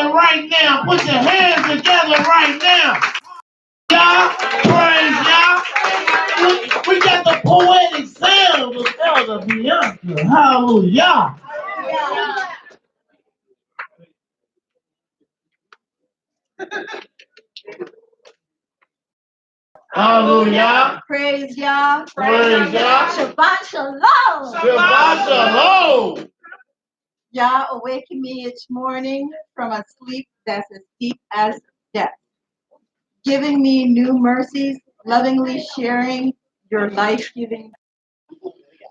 together right now. Put your hands together right now. Y'all, praise y'all. We got the poetic sound of Elder Bianca. Hallelujah. Hallelujah. Praise Yah. Praise Yah. Shabbat Shalom. Shabbat Shalom. Yah awakened me each morning from a sleep that's as deep as death, giving me new mercies, lovingly sharing your life-giving.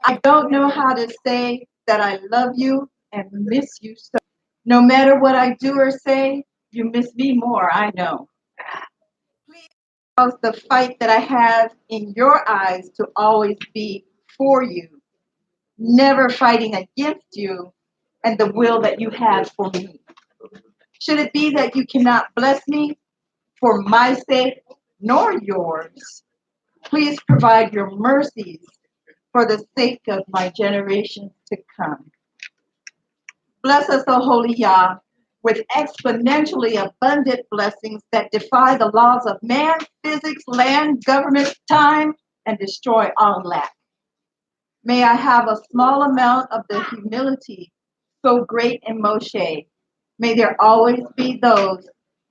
I don't know how to say that I love you and miss you so. No matter what I do or say, you miss me more, I know. Please cause the fight that I have in your eyes to always be for you, never fighting against you and the will that you have for me. Should it be that you cannot bless me for my sake nor yours, please provide your mercies for the sake of my generations to come. Bless us, O Holy Yah, with exponentially abundant blessings that defy the laws of man, physics, land, government, time, and destroy all lack. May I have a small amount of the humility so great in Moshe. May there always be those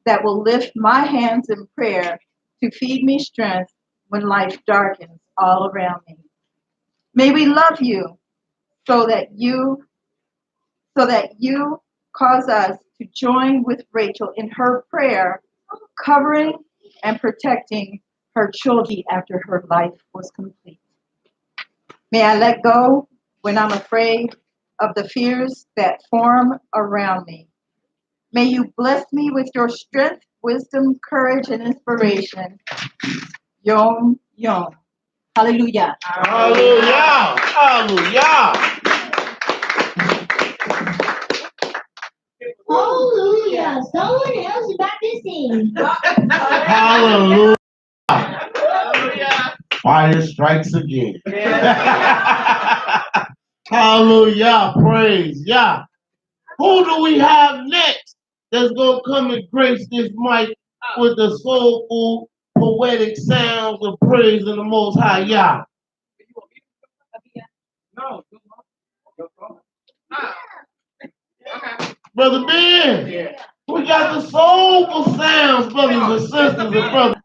that will lift my hands in prayer to feed me strength when life darkens all around me. May we love you so that you cause us to join with Rachel in her prayer, covering and protecting her children after her life was complete. May I let go when I'm afraid of the fears that form around me. May you bless me with your strength, wisdom, courage, and inspiration. Yom, Yom. Hallelujah. Hallelujah. Hallelujah. Hallelujah. Someone else is about to sing. Hallelujah. Fire strikes again. Hallelujah. Praise Yah. Who do we have next that's going to come and grace this mic with the soulful, poetic sounds of praise in the Most High Yah? Brother Ben, we got the soulful sounds, brothers and sisters and brothers.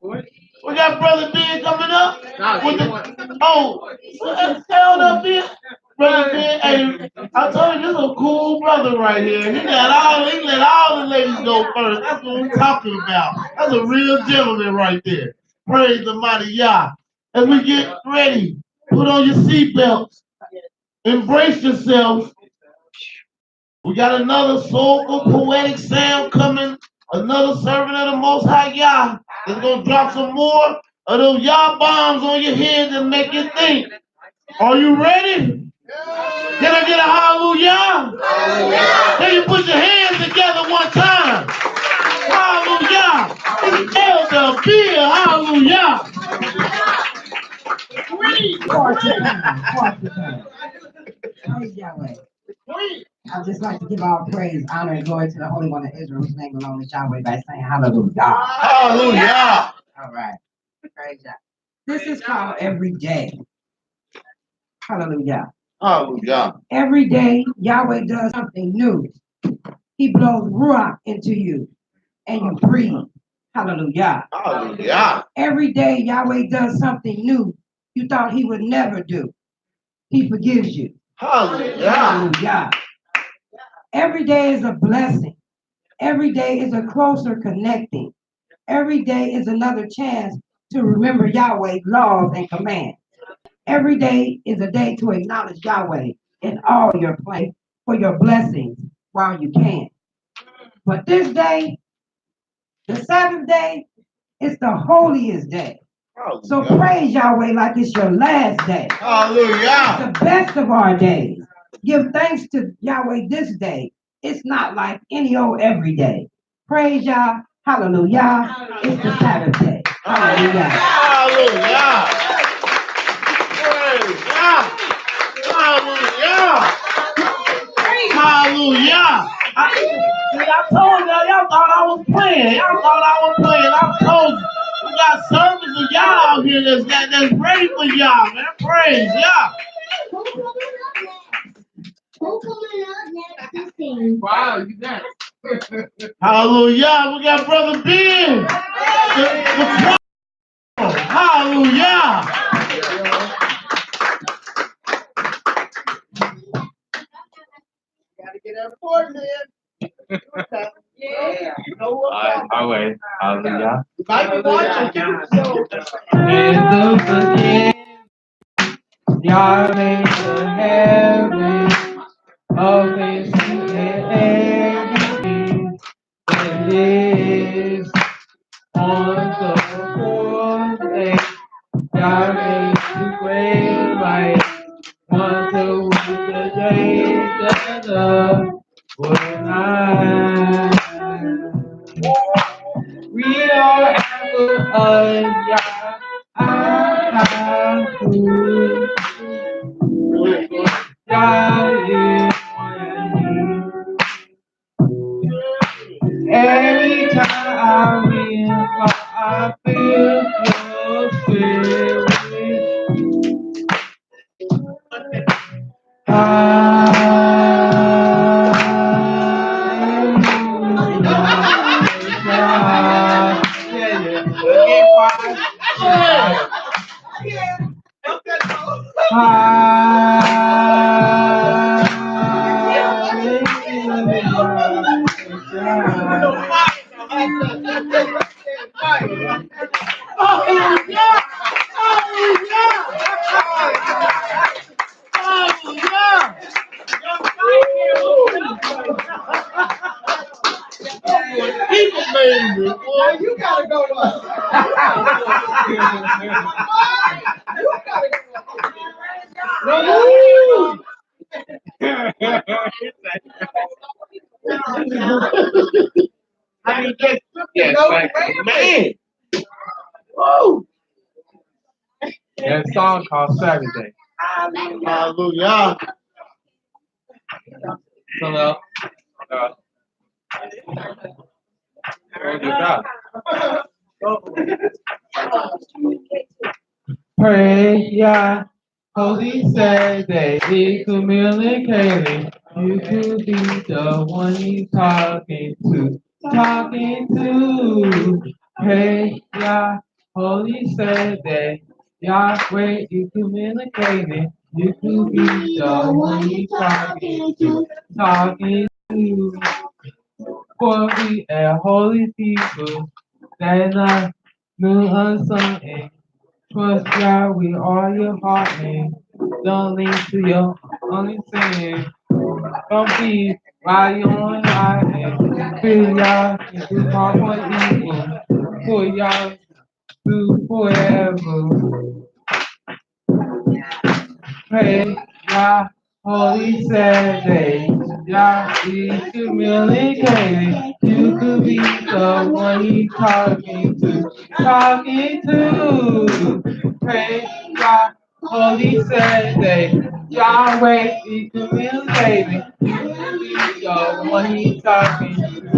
We got Brother Ben coming up. Let's sound up here. Brother Ben, hey, I told you this is a cool brother right here. He let all the ladies go first. That's what we're talking about. That's a real gentleman right there. Praise the mighty Yah. As we get ready, put on your seatbelts. Embrace yourself. We got another soulful, poetic sound coming. Another servant of the Most High Yah is going to drop some more of those Yah bombs on your head and make you think. Are you ready? Can I get a hallelujah? Can you put your hands together one time? Hallelujah. It's Elder Bill. Hallelujah. Praise Yahweh. I'd just like to give all praise, honor, and glory to the Holy One of Israel, whose name alone is Yahweh, by saying hallelujah. Hallelujah. All right. Praise Yah. This is called every day. Hallelujah. Hallelujah. Every day, Yahweh does something new. He blows ruach into you, and you breathe. Hallelujah. Hallelujah. Every day, Yahweh does something new you thought he would never do. He forgives you. Hallelujah. Hallelujah. Every day is a blessing. Every day is a closer connecting. Every day is another chance to remember Yahweh's laws and commands. Every day is a day to acknowledge Yahweh in all your plans for your blessings while you can. But this day, the Sabbath day, is the holiest day. So praise Yahweh like it's your last day. Hallelujah. It's the best of our days. Give thanks to Yahweh this day. It's not like any old every day. Praise Yah. Hallelujah. It's the Sabbath day. Hallelujah. Hallelujah. Praise Yah. Hallelujah. Hallelujah. I told y'all, I playing. Y'all thought I was playing. I told you. We got service of y'all out here that's ready for y'all, man. Praise y'all. Who coming up next to sing? Wow, you got Hallelujah. We got Brother Ben. Hallelujah. Gotta get that report, man. Yeah. You know what? All right. Hallelujah. Might be watching too, so. And don't forget, y'all made the heaven of His everything that lives on the fourth day. Y'all made the great light, wonder with the day that love was night. We are apple of Yah, Yah is one. Every time I realize I feel your spirit, People made me, boy. You gotta go to You gotta I mean, just Yes, thank you. man. Woo. That song called Saturday. Hallelujah. Hello. Pray, Yah, Holy Saturday, be communicating. You could be the one he's talking to. Pray, Yah, Holy Saturday, Yahweh, you communicating. You could be the one he's talking to. For we are holy people that are new unsung and trust God with all your heart and don't lean to your only sin. Don't be while you're on high and feel y'all and do all for evil. For y'all do forever. Pray, Yah, Holy Saturday, Yah is communicating. You could be the one he's talking to. Pray, Yah, Holy Saturday, Yahweh is communicating. You could be the one he's talking to.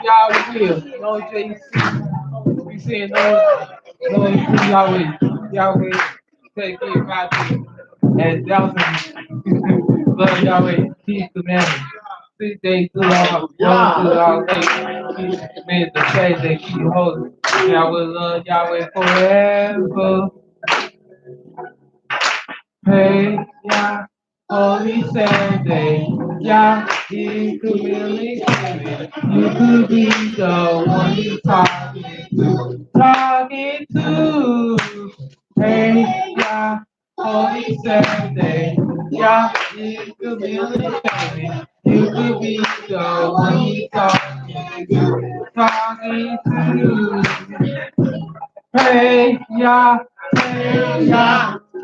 Yahweh, no JC. We saying no Yahweh. Yahweh, take it back and thousand. Love Yahweh, keep commandments. 6 days to all, to all days. Keep commandments to say they keep holy. Yahweh love Yahweh forever. Pray, Yah, Holy Saturday, Yah is communicating. You could be the one he's talking to. Hey, Yah, Holy Saturday, Yah is communicating. You could be the one he's talking to. Pray, Yah,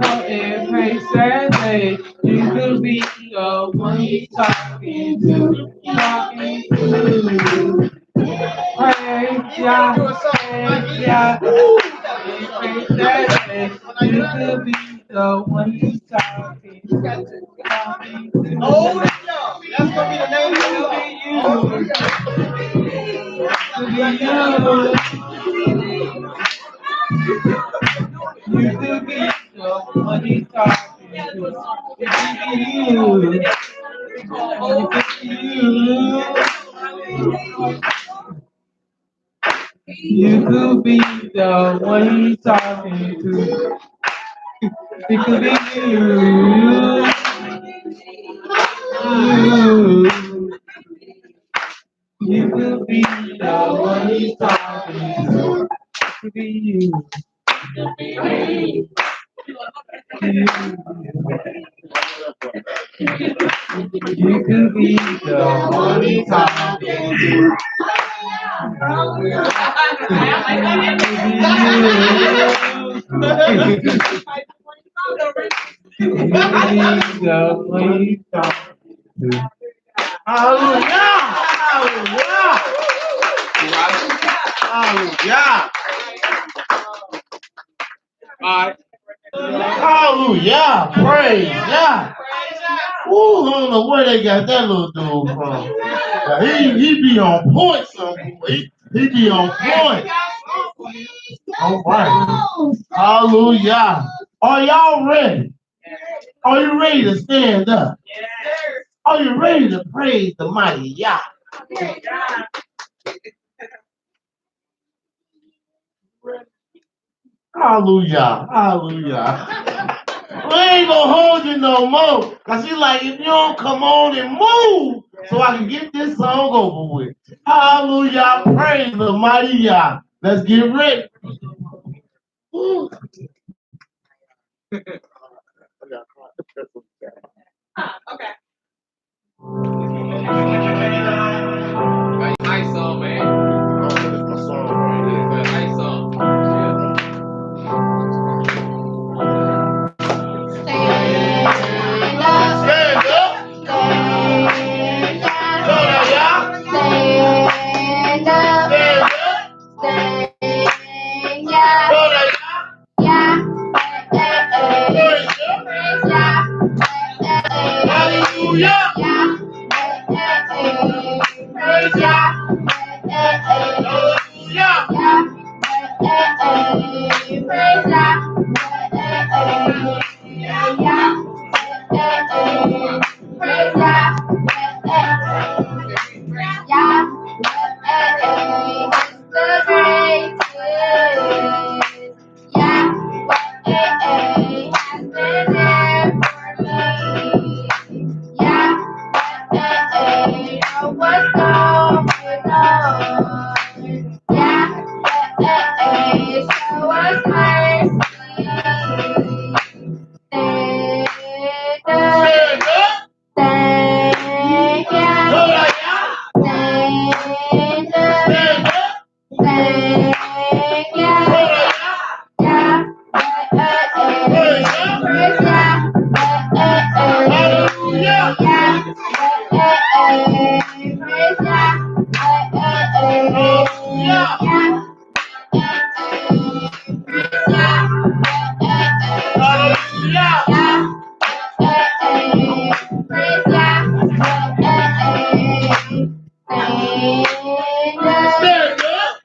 come and pray Saturday. You could be the one he's talking to. Pray, Yah, pray Saturday. You could be the one he's talking to. Oh, yeah. That's gonna be the name of the You could be the one he's talking to. It could be you. It could be you. You could be the one he's talking to. It could be you. You could be the one he's talking to. It could be you. You could be the one he's talking to. Hallelujah. Hallelujah. Hallelujah. Hallelujah. Praise God. Ooh, I don't know where they got that little dude from. Now, he be on point, some boy. He be on point. All right. Hallelujah. Are y'all ready? Are you ready to stand up? Are you ready to praise the mighty Yah? Hallelujah. Hallelujah. We ain't gonna hold you no more. Cause he's like, if you don't come on and move, so I can get this song over with. Hallelujah. Praise the mighty Yah. Let's get ready. Ooh. Nice song, man. That's my song right here. Nice song. Stand up. Go there, Yah. Stand up, Stand up. stand Go up, there, yeah, Praise Him. praise Yah, Hallelujah. yeah, praise Yah, Hallelujah. yeah, praise Yah, yeah, praise Yah, yeah, the greatest, yeah, has been there for me. Yeah, know what's going on. Yeah, show us mercy. Stand Stand up, up. thank Go you. there, Yah. Stand up, Stand up. thank Go you. there, Yah. Yeah, Praise Him. praise Yah. Hallelujah. Yeah, praise Yah. Hallelujah. Yeah, praise Yah. Hallelujah. Yeah, praise Yah. Stand up.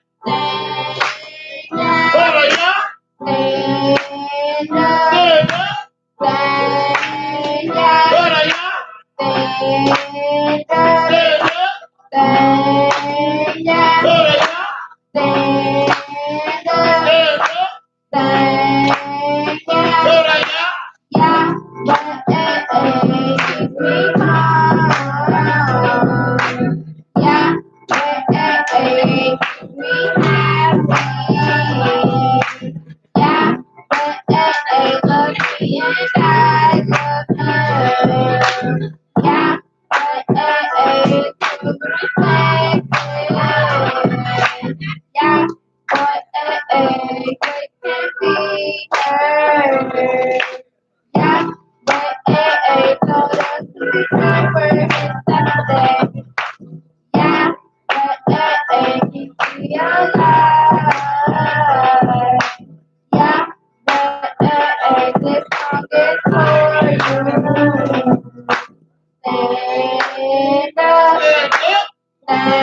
Go there, Yah. Stand up, Stand up. stand Go up, there, Yah. stand up, Stand up. stand Go up, there, Yah. stand up, Stand up. stand Go up, there, Yah. yeah, keep me calm, yeah, keep me happy, yeah, look me in the eyes of her, yeah, to respect her, yeah, great can be heard. Yeah, told us to remember his Sunday. Yeah, keep me alive. Yeah, this song is for you. Stand up, Stand up. stand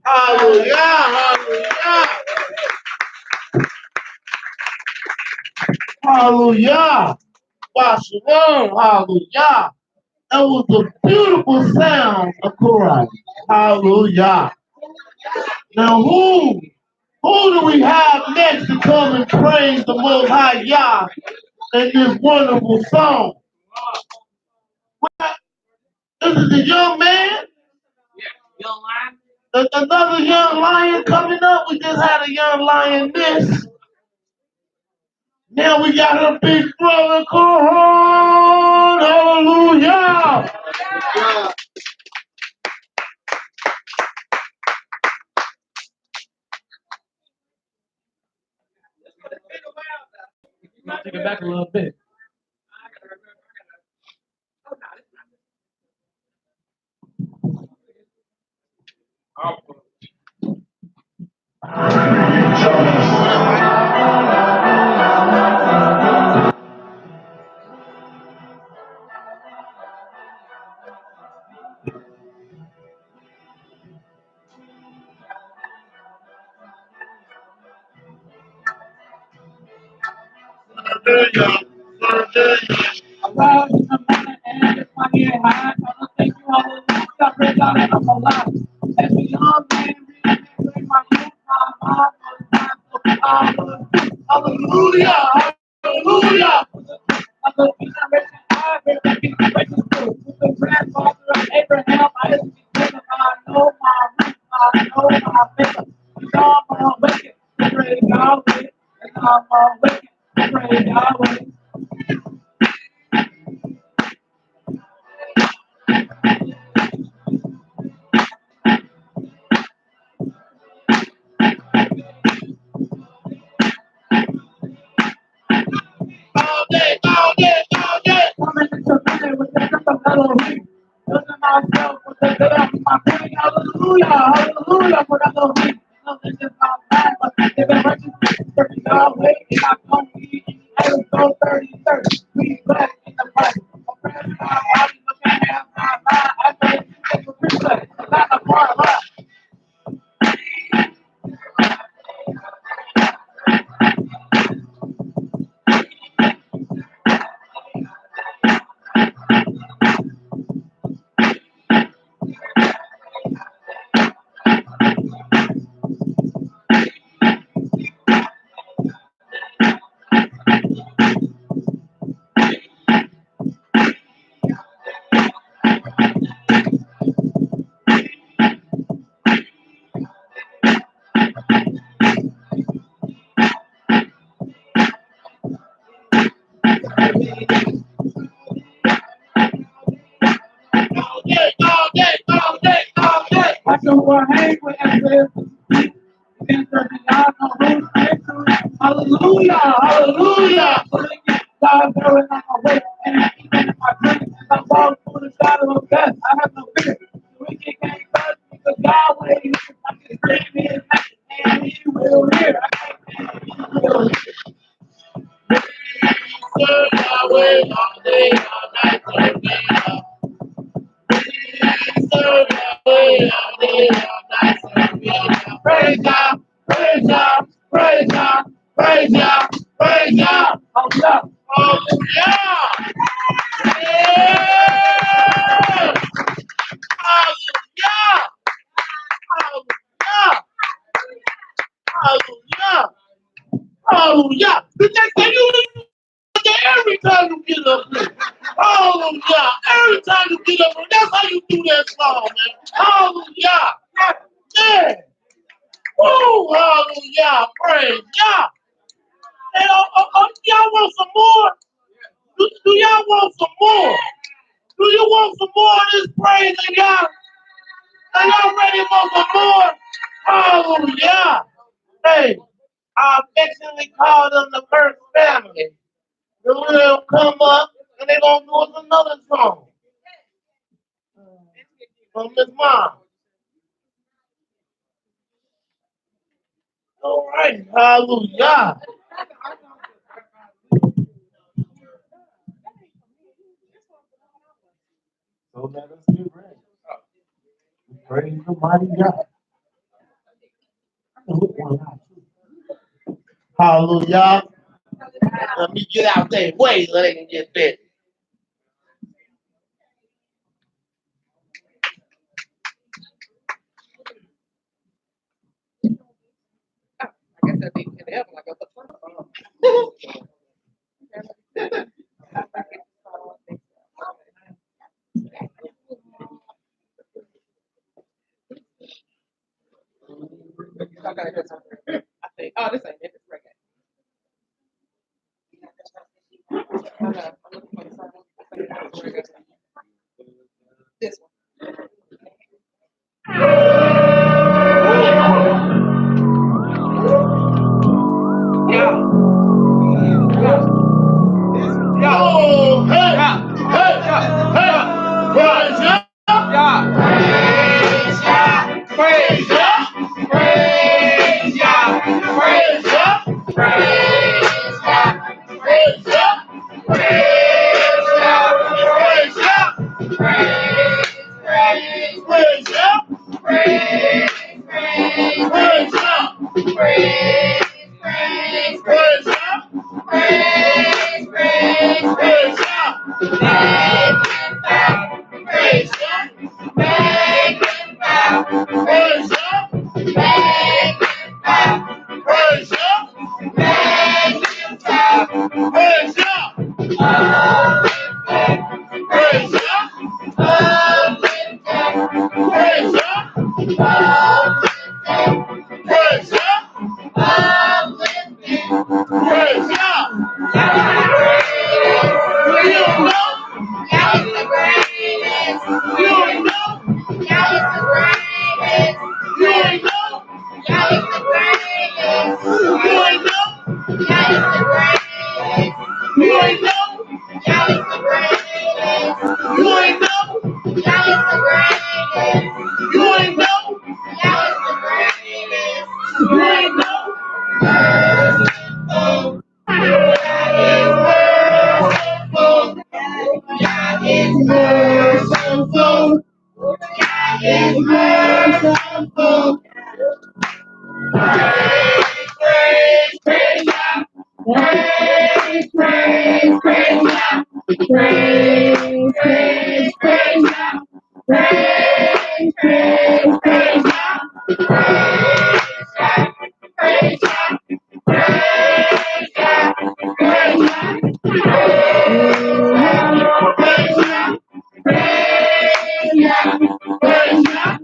Hallelujah. Hallelujah. Hallelujah. Shalom. Hallelujah. That was a beautiful sound of chorus. Hallelujah. Now who do we have next to come and praise the Most High Yah in this wonderful song? This is a young man. Another young lion coming up. We just had a young lioness. Now we got a big brother called Hallelujah. Take it back a little bit. Alive in the morning and it's my ear high. Gonna thank you all the time. I pray God that I'm alive. As a young man, remembering my youth, my mom was not so powerful. Hallelujah, hallelujah. I'm the generation I've been making gracious to. The grandfather of Abraham, Isaac, and Jacob. I know my roots, I know my maker. And I'm awakened, praise Yahweh. And I'm awakened, praise Yahweh. All day, all day, all day. Coming into bed with the strength of Elohim. Building myself with the veil of my pain. Hallelujah, hallelujah, for Elohim. Nothing is not bad, but they've been righteous. Serving Yahweh, and I come to you. I was so 30. We blessed in the Bible. Oppressed my body, but can't have my mind. I say, it's a reflex, not a part of us. All day, all day, all day, all day. I don't want to hang with Exodus. Hallelujah, hallelujah. God, there is not a way, and even in my dreams, I walk through the shadow of death. I have no fear. The wicked can't touch me, because Yahweh, I can scream his name, and he will hear. I can't he will hear. Serve Yahweh all day, all night, serve Yahweh. Serve Yahweh all day, all night, serve Yahweh. Praise God, praise God, praise God, praise God, praise God. Hallelujah. Hallelujah. Yeah. Hallelujah. Hallelujah. Hallelujah. Hallelujah. The next thing you do every time you get up there. Hallelujah. Every time you get up there. That's how you do that song, man. Hallelujah. Yeah. Woo. Hallelujah. Praise God. And y'all want some more? Do y'all want some more? Do you want some more of this praise in y'all? Are y'all ready for some more? Hallelujah. Hey, I affectionately call them the first family. They will come up and they're going to do us another song. From Miss Mom. All right. Hallelujah. So let us get ready. Praise the mighty God. Hallelujah. Let me get out there way so they can get fit. I guess that'd be in heaven, like a I think, oh, this ain't it. It's reggae. I'm looking for the song. I think it's reggae. This one. Oh, hey, hey, hey, praise Him. Praise Yah, Praise Him. praise Yah, Praise Him. praise Yah, Praise Him. praise Yah, Praise Him. praise, Praise Him. praise, praise, Praise Him. praise, praise, Praise Him. praise, praise, Praise Him. praise Yah, make it bow, Praise Him. make it bow, Praise Him. make it bow, Praise Him. Praise Him. Praise Him. Praise Him. Praise Him. You don't know. You don't know. You ain't know. You ain't know. You ain't know. You ain't know. You ain't know. You ain't know. Merciful. Is merciful. Praise, praise God. Praise, praise, praise God. Praise, praise, praise God. Praise, praise, praise God. Praise God. Praise God. Praise God. Praise God. Praise God. Praise God. Praise God.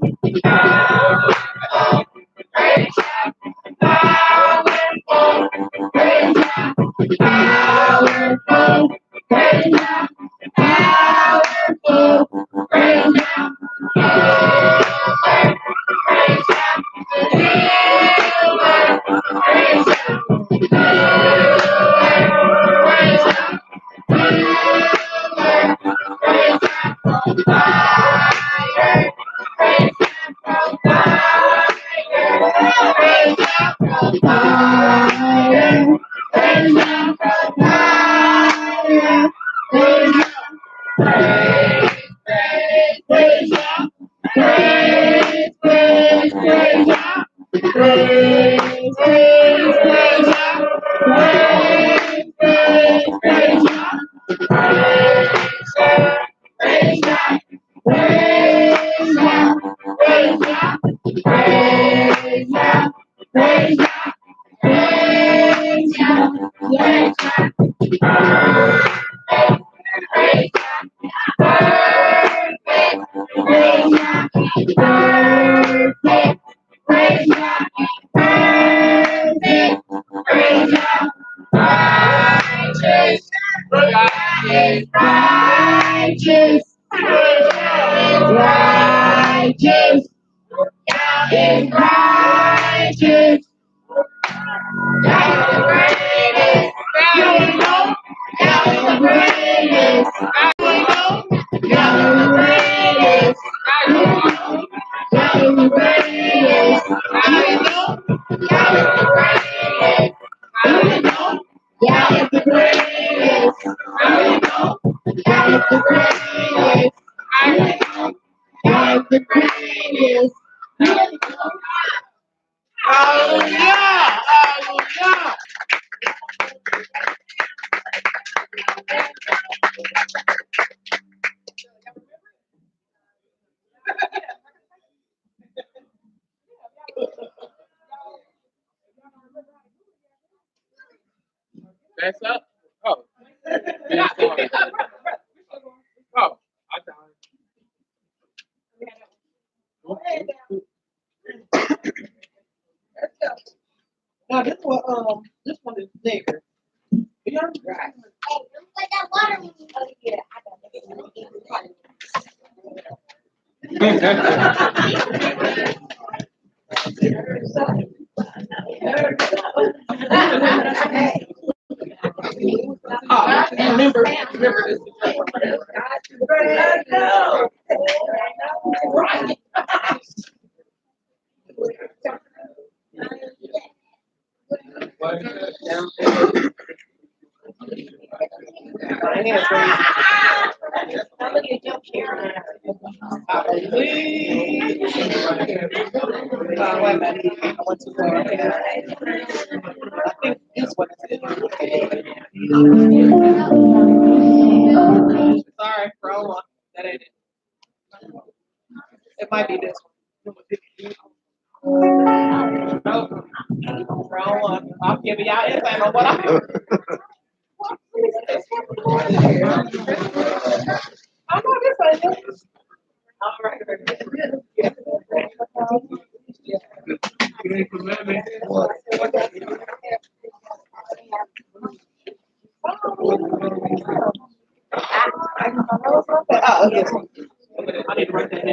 Powerful. Praise God. Powerful. Praise God. Powerful. Praise God. Praise God. Healer. Praise God. Praise God. Healer. Praise God. Fire. Praise God. Fire. Praise God. Fire. Praise God. Fire. Praise God. Praise God. Praise, praise, praise God. Praise, praise, praise God. Praise, praise, praise God. Praise God. Praise God. Praise God. Praise God. Praise God. Praise God. Praise God. Praise God. Perfect. Praise God. Perfect. Praise God. Perfect. Praise God. Righteous. God is righteous. God is righteous. God is righteous. God is the greatest. You know. God is the greatest. You know. God is the greatest. You know. God is the greatest. You know. God is the greatest. You know. God is the greatest. You know. God is the greatest. I know. God is the greatest. You know. Hallelujah. Hallelujah. That's up. Oh. That's up. Oh. I thought. Now this one is bigger. Yeah, right. Put that water in me. Oh, yeah, And remember this. Right. Sorry, wrong one. That ain't it. It might be this one. Nope. Wrong one. I'm giving y'all insight on what I do. I know this ain't it. All right. Oh, yes. I need to write that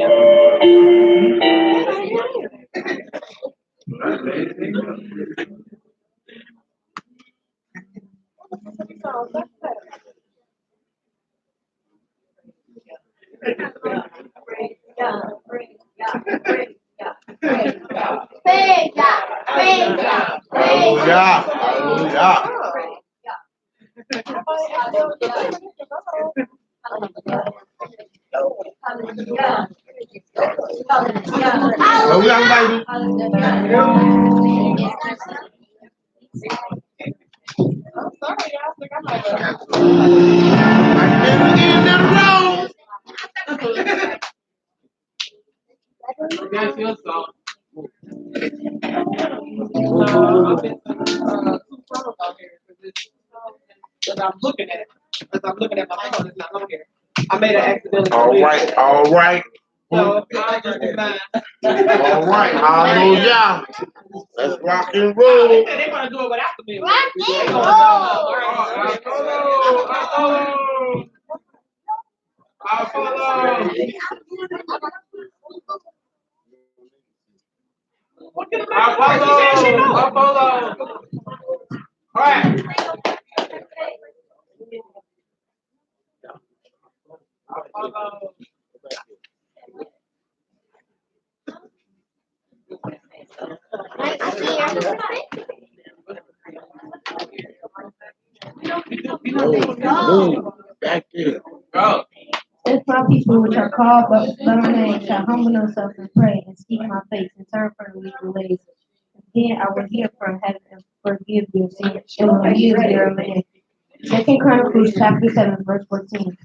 Praise God. Praise God. Praise God. Hallelujah. Oh, we got baby. I'm sorry, y'all. Think I might have. In the room. That's your song. I've been too proud out here because I'm looking at it. Because I'm looking at my phone, it's not on here. I made an accident. All right. All right. So I just be mine. All right. Hallelujah. Let's rock and They roll. said they want to do it without the music. Rock and roll. All right. Back there. Go. If my people which are called but by my name shall humble themselves and pray and seek my face and turn from the wicked ways, then I will hear from heaven and forgive your sins and will heal their land. 2 Chronicles chapter 7, verse 14.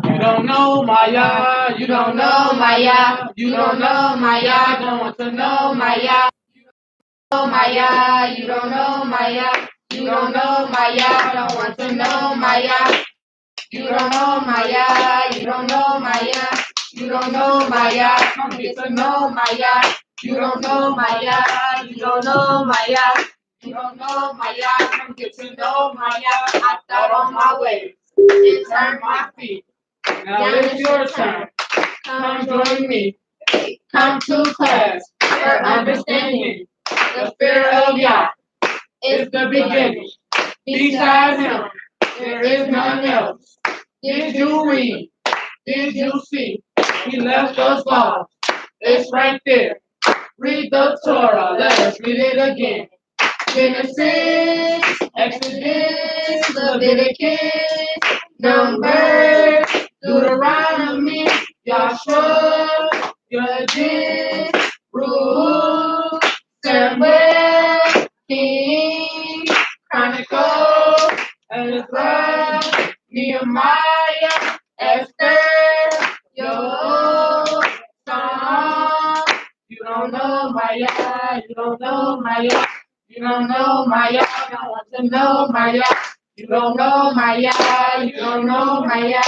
You don't know Maya. You don't know Maya. You don't know Maya. Don't want to know Maya. Maya. You don't know Maya. You don't know Maya. Don't want to know Maya. You don't know Maya. You don't know Maya. You don't know Maya. Come get to know Maya. You don't know Maya. You don't know Maya. You don't know Maya. Come get to know Maya. I thought on my way and turned my feet. Now it's your turn. Come join me. Come to class for understanding. The fear of Yah is the beginning. Besides him, there is none else. Did you read? Did you see? He left us all. It's right there. Read the Torah. Let us read it again. Genesis, Exodus, Leviticus, Numbers, Deuteronomy, Joshua, Judges, Ruth, Samuel. Kings, Chronicles, Ezra, Nehemiah, Esther, Job, Psalm. You don't know Maya, you don't know Maya, you don't know Maya, don't want to know Maya. You don't know Maya, you don't know Maya,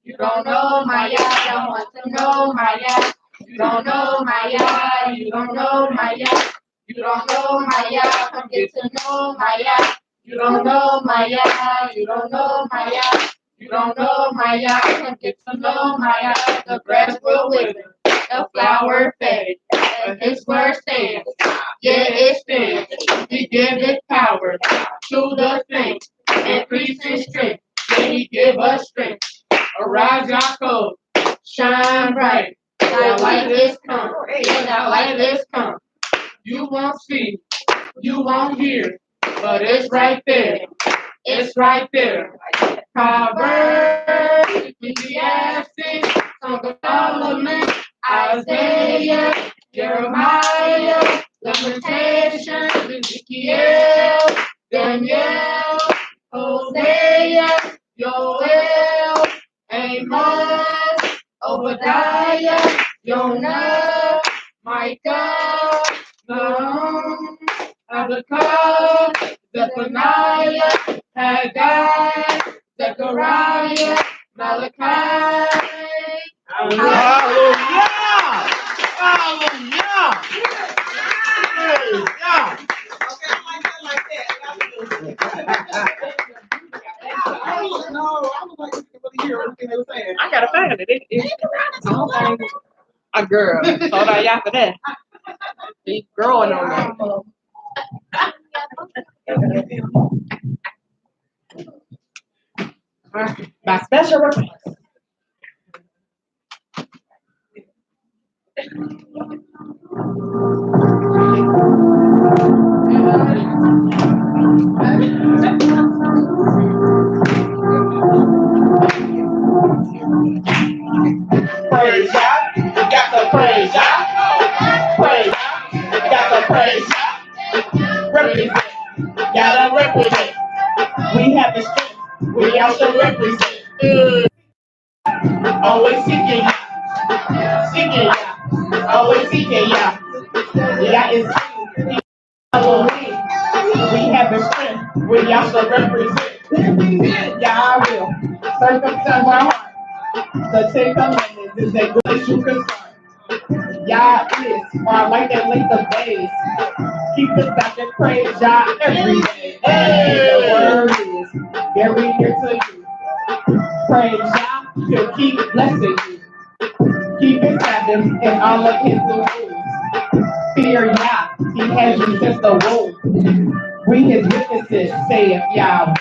you don't know Maya, don't want to know Maya. You don't know Maya, you don't know Maya, you don't know Maya, come get to know Maya. You don't know Maya, you don't know Maya, you don't know Maya, come get to know Maya. The grass will wither, the flower fade, and His word stands. Yeah, it stands. He give it power to the saints, increase in strength. Yeah, He give us strength. Arise, Yaakov, shine bright. Thy light is come. Yeah, thy light is come. You won't see, you won't hear, but it's right there. It's right there. Proverbs, Ecclesiastes, Song of Solomon, Isaiah, Jeremiah, Lamentations, Ezekiel, Daniel, Hosea, Joel, Amos, Obadiah, Jonah, Micah, Nahum, Habakkuk, Zephaniah, Haggai, Zechariah, Malachi. Hallelujah! Hallelujah! Praise God! I gotta find it. A girl. Hold on, y'all for that. She's growing on that. By special request. Praise God! You got to praise God! Praise God! You got to praise God! Represent! Gotta represent! We have the strength. We also represent. Always seeking ya. Seeking ya. Always seeking ya. Yeah, it's Halloween. We have the strength. We also represent. Yeah, I will. Circumcise my heart. The Ten Commandments is a good issue concern. Yah is, or I like that length of days. Keep us back and praise Yah every day. Hey, the word is very near to you. Praise Yah, He'll keep blessing you. Keep His Sabbath and all of His rules. Fear Yah, He has you since the womb. We His witnesses, saith Yahweh.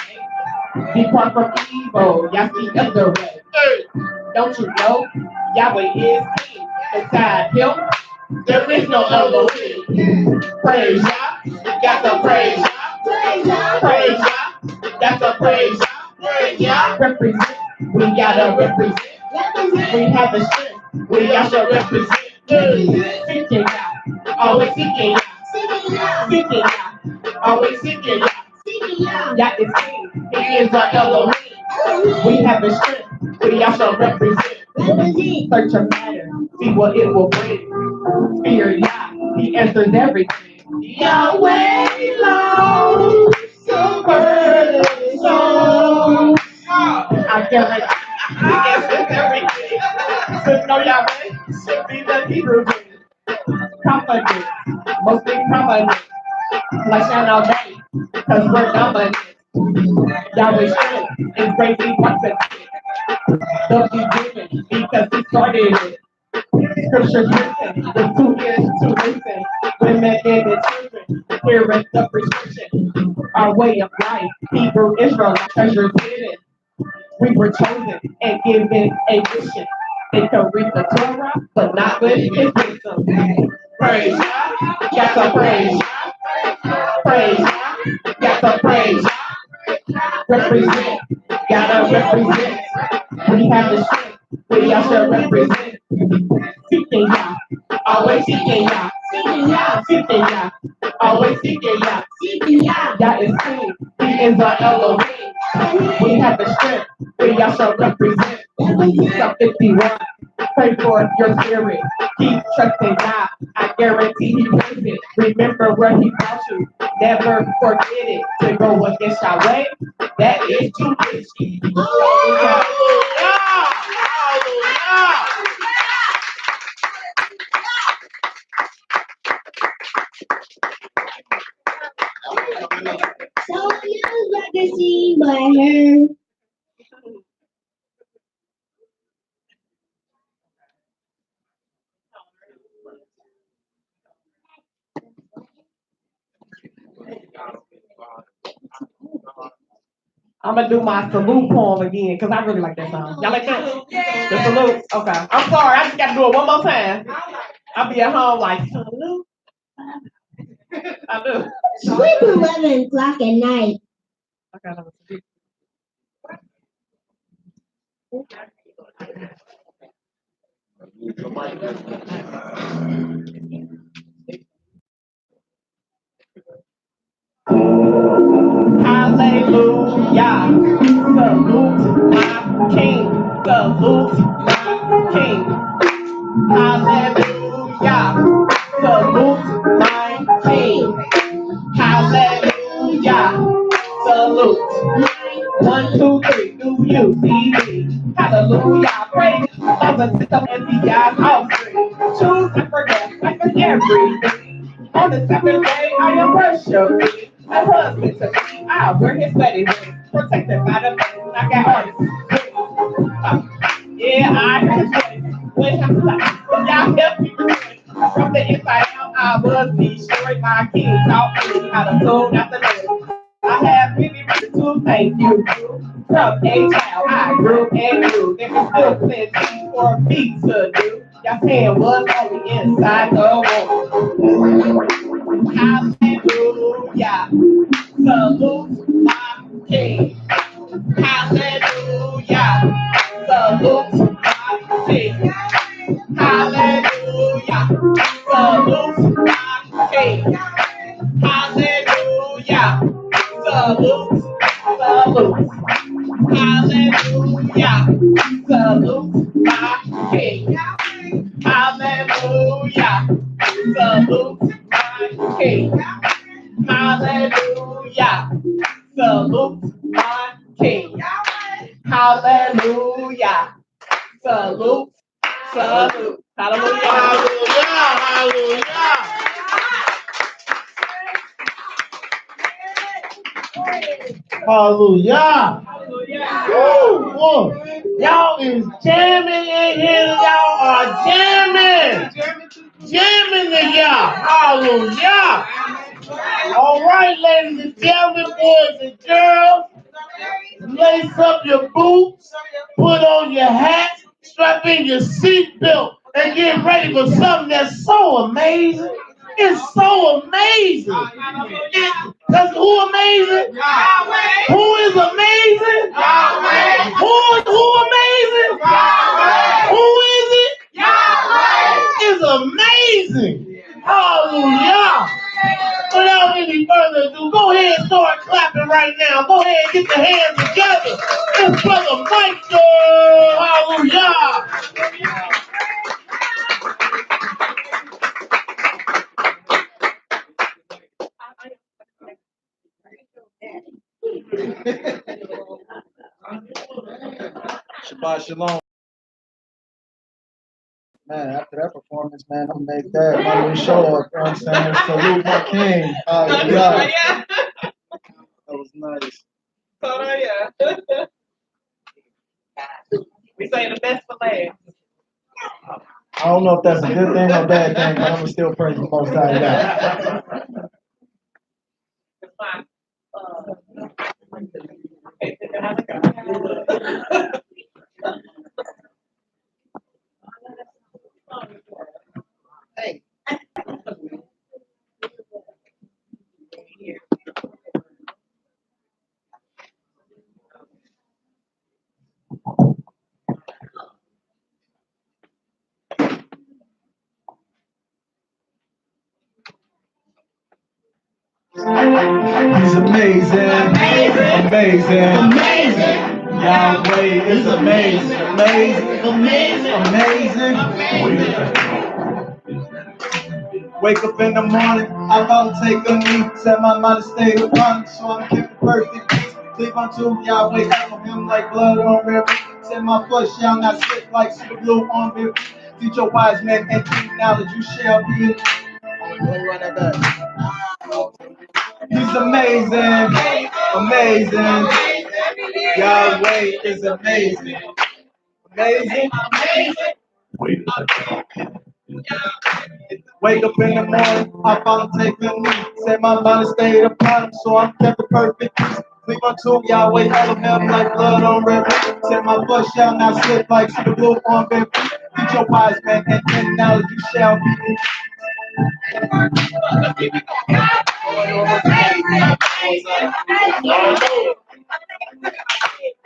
Depart from evil, Yah see other way. Don't you know Yahweh is King? Beside Him, there is no other way. Praise Yah, got to praise Yah. Praise Yah, praise Yah, got to praise Yah. Praise Yah, represent, we gotta represent. We have the strength, we also represent. Seeking Yah, always seeking Yah. Seeking Yah, always seeking Yah. Yah is King, He is our Elohim. We have the strength, we also represent. Search your matter, see what it will bring. Fear Yah, He answers everything. Yahweh knows your burden soul. I guarantee He answers everything. So know Yahweh should be the Hebrew name. Confident, mostly prominent. Like shine all day, cause we're dominant. Yahweh's strength is greatly perfect. Don't be given because He started it. Scriptures written with 2 ears to listen. Women and the children, hearing the prescription. Our way of life, Hebrew Israel, treasures hidden. We were chosen and given a mission. They can read the Torah, but not with His wisdom. Praise Yah, got to praise Yah. Praise Yah, got to praise Yah. Represent, gotta represent. We have the strength, we also represent. Seeking Yah, always seeking Yah. Seek it, yeah. Always seek it, yeah. Yah is king. He is our Elohim. We have the strength. We y'all shall represent. Psalm 51. Pray for your spirit. Keep trusting God. I guarantee He brings it. Remember where He brought you. Never forget it. To go against your way, that is too risky. Hallelujah. Hallelujah. So you got to see by her. I'm gonna do my salute poem again because I really like that song. Y'all like that? The salute? Okay. I'm sorry, I just gotta do it one more time. I'll be at home like salute. I do. Sleep 11 o'clock at night. Okay, let me see. Hallelujah. Salute my king. Salute my king. Hallelujah. Salute my king. Hallelujah. Salute. 1, 2, 3. Do you see me? Hallelujah. Praise of the system and the God's offspring. Choose and forget like an everything. On the seventh day, I am worshiping. A husband to me, I wear his wedding ring. Protected by the man, I got artists. Yeah, I heard his voice. When I'm like, y'all help me rejoice. From the inside out, I was destroyed. My kids taught me how to soul, not to live. I have many reasons to thank you. From a child, I grew and grew. There is still plenty for me to do. Y'all saying what's on the inside the wall. Hallelujah. Salute my king. Hallelujah. Salute my king. Hallelujah. Salute my king. Hallelujah. Salute. Salute. Hallelujah. Salute my king. Hallelujah. Salute my king. Hallelujah. Salute my king. Hallelujah. Salute. Salute. Hallelujah. Hallelujah. Hallelujah. Hallelujah. Woo, boy. Y'all is jamming in here. Y'all are jamming. Jamming in y'all. Hallelujah. All right, ladies and gentlemen, boys and girls, lace up your boots, put on your hat, strap in your seatbelt, and get ready for something that's so amazing. It's so amazing. Because who amazing? Yahweh. Who is amazing? Yahweh. Who amazing? Yahweh. Who is it? Yahweh. It's amazing. Hallelujah. Without any further ado, go ahead and start clapping right now. Go ahead and get the hands together. It's Brother Michael. Hallelujah. Shabbat shalom. Man, after that performance, man, I'm gonna make that my new show up. You know what I'm saying? Salute my king. Hallelujah. That was nice. We say the best for last. I don't know if that's a good thing or a bad thing, but I'm gonna still praise the Most High God. It's fine. Okay, Hey. He's amazing. Amazing. Amazing. Yahweh is amazing. Amazing. Amazing. Amazing. Wake up in the morning, I'm about to take a knee. Set my mind to stay upon, so I'm keeping perfect peace. Sleep unto Yahweh, cover him like blood on river. Set my foot shall not slip like super glue on river. Teach your wise men and think knowledge, you shall be. He's amazing, amazing. Yahweh is amazing, amazing. Wake up in the morning, I fall and take a knee. Set my mind to stay upon him, so I'm kept in perfect peace. Sleep unto Yahweh, Elohim like blood on river. Set my foot shall not slip like super glue on river. Teach your wise man and think knowledge, you shall be.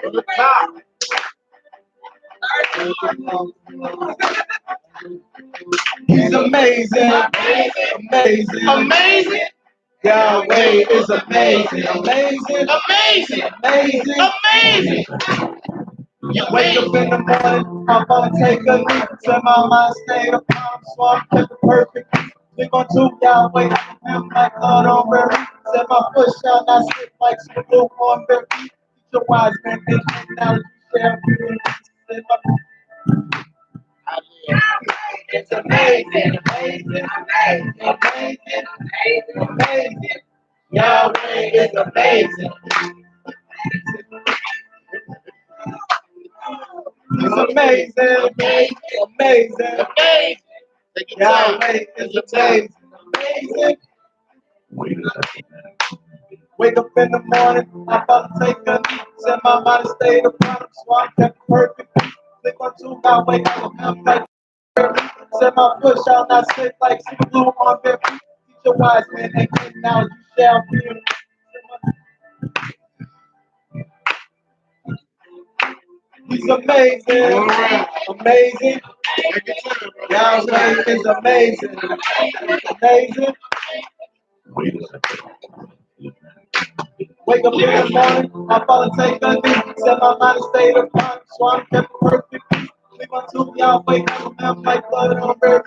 To the top. He's amazing, amazing, Amazing. Yahweh is amazing, amazing, Amazing. amazing. Amazing. Wake up in the morning, I'm gonna take a leap. Set my mind stay upon, so I'm kept perfect. Sleep unto Yahweh, I'm like blood on river. Set my foot shall not slip like super glue on river. Teach your wise man, and now you shall be. It's amazing, amazing, amazing, amazing, amazing, amazing. Yahweh is amazing. He's amazing, amazing, amazing. Take your time. Yahweh is amazing, amazing. Wake up in the morning, I'm about to take a leap. Set my mind to stay upon him, so I'm kept perfect. Sleep unto Yahweh, I'm like set my foot shall not slip like super glue on their feet. Teach your wise man, and now you shall be. He's amazing, amazing. Yahweh is amazing, amazing. Wake up in the morning, I fall and take a knee. Set my mind to stay upon, so I'm kept perfect. Sleep unto Yahweh, I'm like blood on river.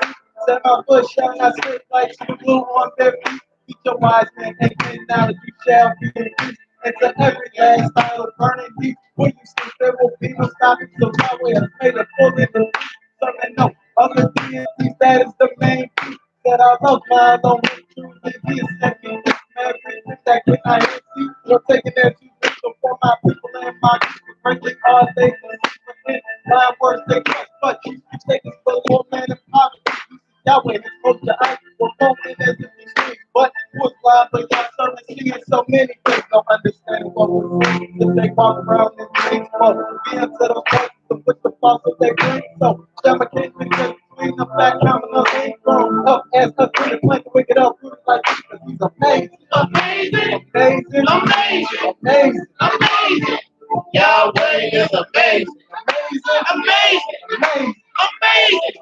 Set my foot shall not slip like super glue on their feet. Teach your wise man, and now that you shall be in peace. Into every last style of burning deep. When you sleep, there will be no stopping. So Yahweh has made a full in the leap. Something no other deities, that is the main piece. That I love my own truly be a second. Everything that can I see, you're taking that too little for my people and my people. Breaking all they can. My words they can't, but you take us for more man and poverty. Yahweh has spoke to us for moment as if we speak. But was blind, but y'all certainly seeing so many things. Don't understand what we're saying. If they walk around in things, but be into the voices to put the false that they bring. So, Shamma can't be between the back coming up, ain't grown up as a thing, like to wake it up, rooted like Jesus. He's amazing, Amazing. amazing, Amazing. amazing, Amazing. Yahweh is amazing. amazing, Amazing. amazing. Amazing.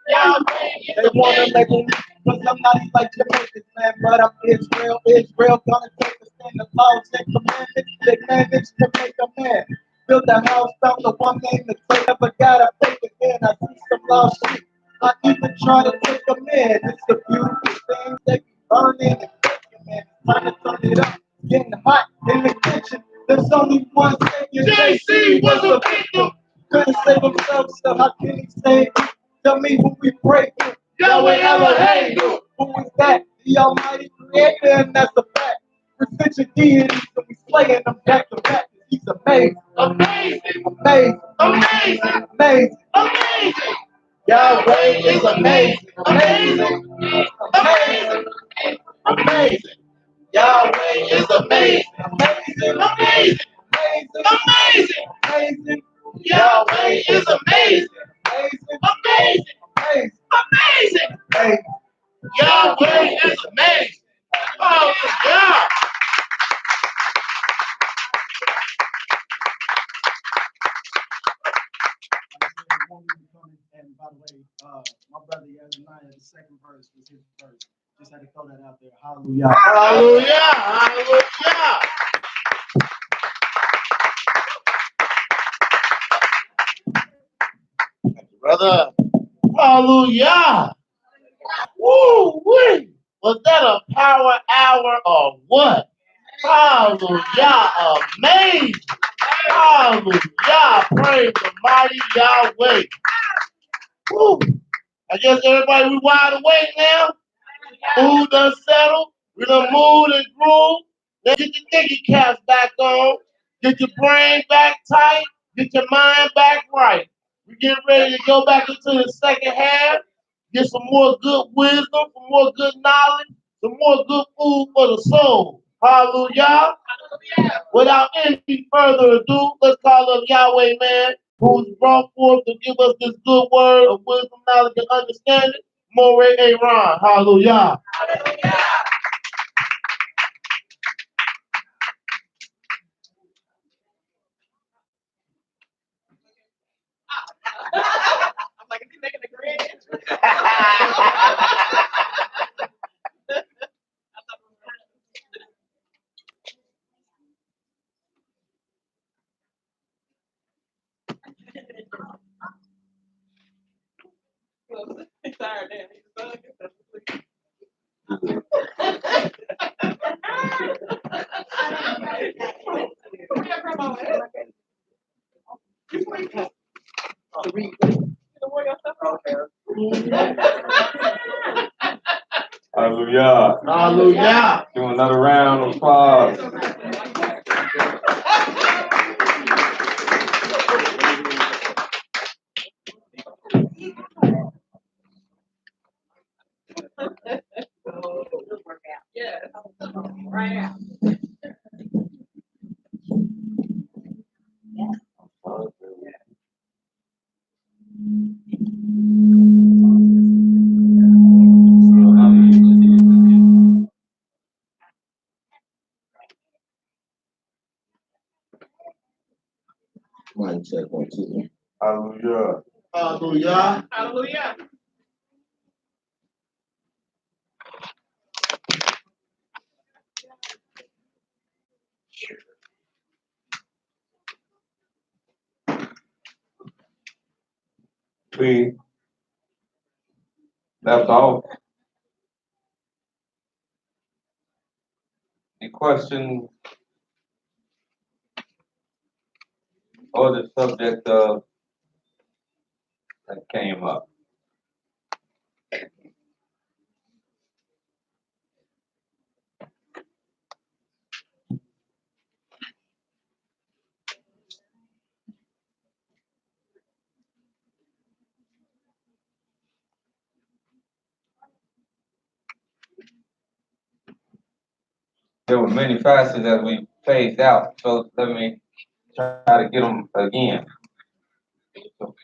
Yahweh is They wanna amazing. make me, cause I'm not like Jamaicans, man, but I'm Israel. Israel gonna take the stand of laws and commandments. They managed to make a man. Build a house, found the one name to play. Never got a faith again. I see some lost sheep. I even try to take them in. It's a beautiful thing. They be burning and breaking, man. Trying to turn it up. Getting hot in the kitchen. There's only one savior. JC was a victim. Couldn't save himself, so how can he save you? Tell me who we pray to. Yahweh Elohim. Who is that? The Almighty Creator, and that's a fact. Precision deity, so we slaying them back to back. He's amazing, Amazing. amazing, Amazing. amazing. Amazing. Yahweh is amazing, Amazing. amazing, Amazing. amazing. Yahweh is amazing. Amazing, Amazing. amazing, Amazing. amazing. Yahweh is amazing. Amazing, Amazing. amazing, Amazing. amazing. Yahweh is amazing. Oh, God. And by the way, my brother Yazaniah, the second verse was his verse. Just had to throw that out there. Hallelujah. Hallelujah. Hallelujah. Brother. Hallelujah. Woo wee. Was that a power hour or what? Hallelujah. Amazing. Hallelujah. Praise the mighty Yahweh. Woo. I guess everybody, we wide awake now. Food done settled. We done moved and grooved. Now get your thinking caps back on. Get your brain back tight. Get your mind back right. We get ready to go back into the second half. Get some more good wisdom, some more good knowledge, some more good food for the soul. Hallelujah. Without any further ado, let's call up Yahweh, man, who's brought forth to give us this good word of wisdom, knowledge, and understanding. Moreh Aaron. Hallelujah. I'm like, is he making a grand entrance? He's tired now. Hallelujah. Hallelujah. Do another round of applause. Yes. Right out. Mic check 1 2. Hallelujah. Hallelujah. Hallelujah. We left off. The question or the subject of that came up. There were many facets that we phased out, so let me try to get them again. So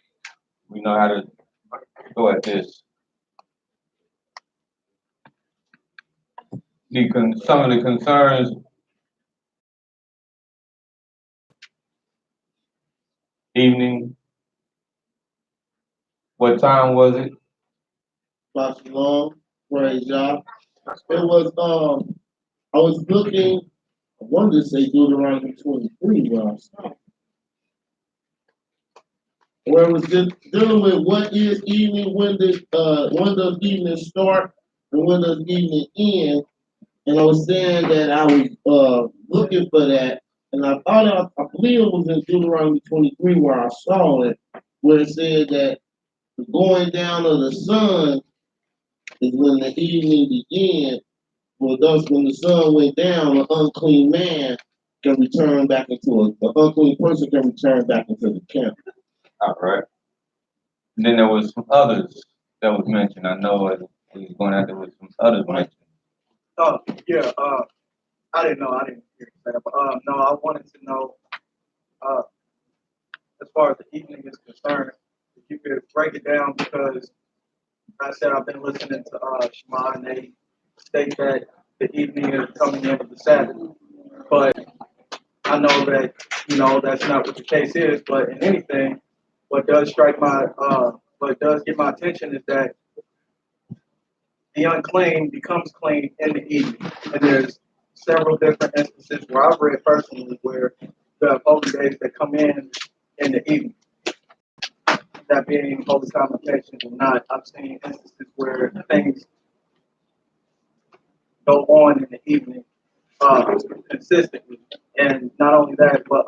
we know how to go at this. Some of the concerns. Evening. What time was it? Shalom. Praise y'all. It was I was looking, I wanted to say Deuteronomy 23 where I stopped. Where it was just dealing with what is evening, when does evening start, and when does evening end. And I was saying that I was looking for that, and I thought I believe it was in Deuteronomy 23 where I saw it, where it said that the going down of the sun is when the evening begins. Well, thus when the sun went down, an unclean man can return back into an unclean person can return back into the camp. All right. And then there was some others that was mentioned. I know it was going out there with some others mentioned. Oh, yeah, I didn't hear that, but no, I wanted to know, as far as the evening is concerned, if you could break it down, because I said I've been listening to Shema, and they state that the evening is coming in of the Sabbath, but I know that, that's not what the case is, but in anything, what does get my attention is that the unclean becomes clean in the evening. And there's several different instances where I've read personally where you have holy days that come in the evening. That being holy convocations or not, I've seen instances where things go on in the evening consistently. And not only that, but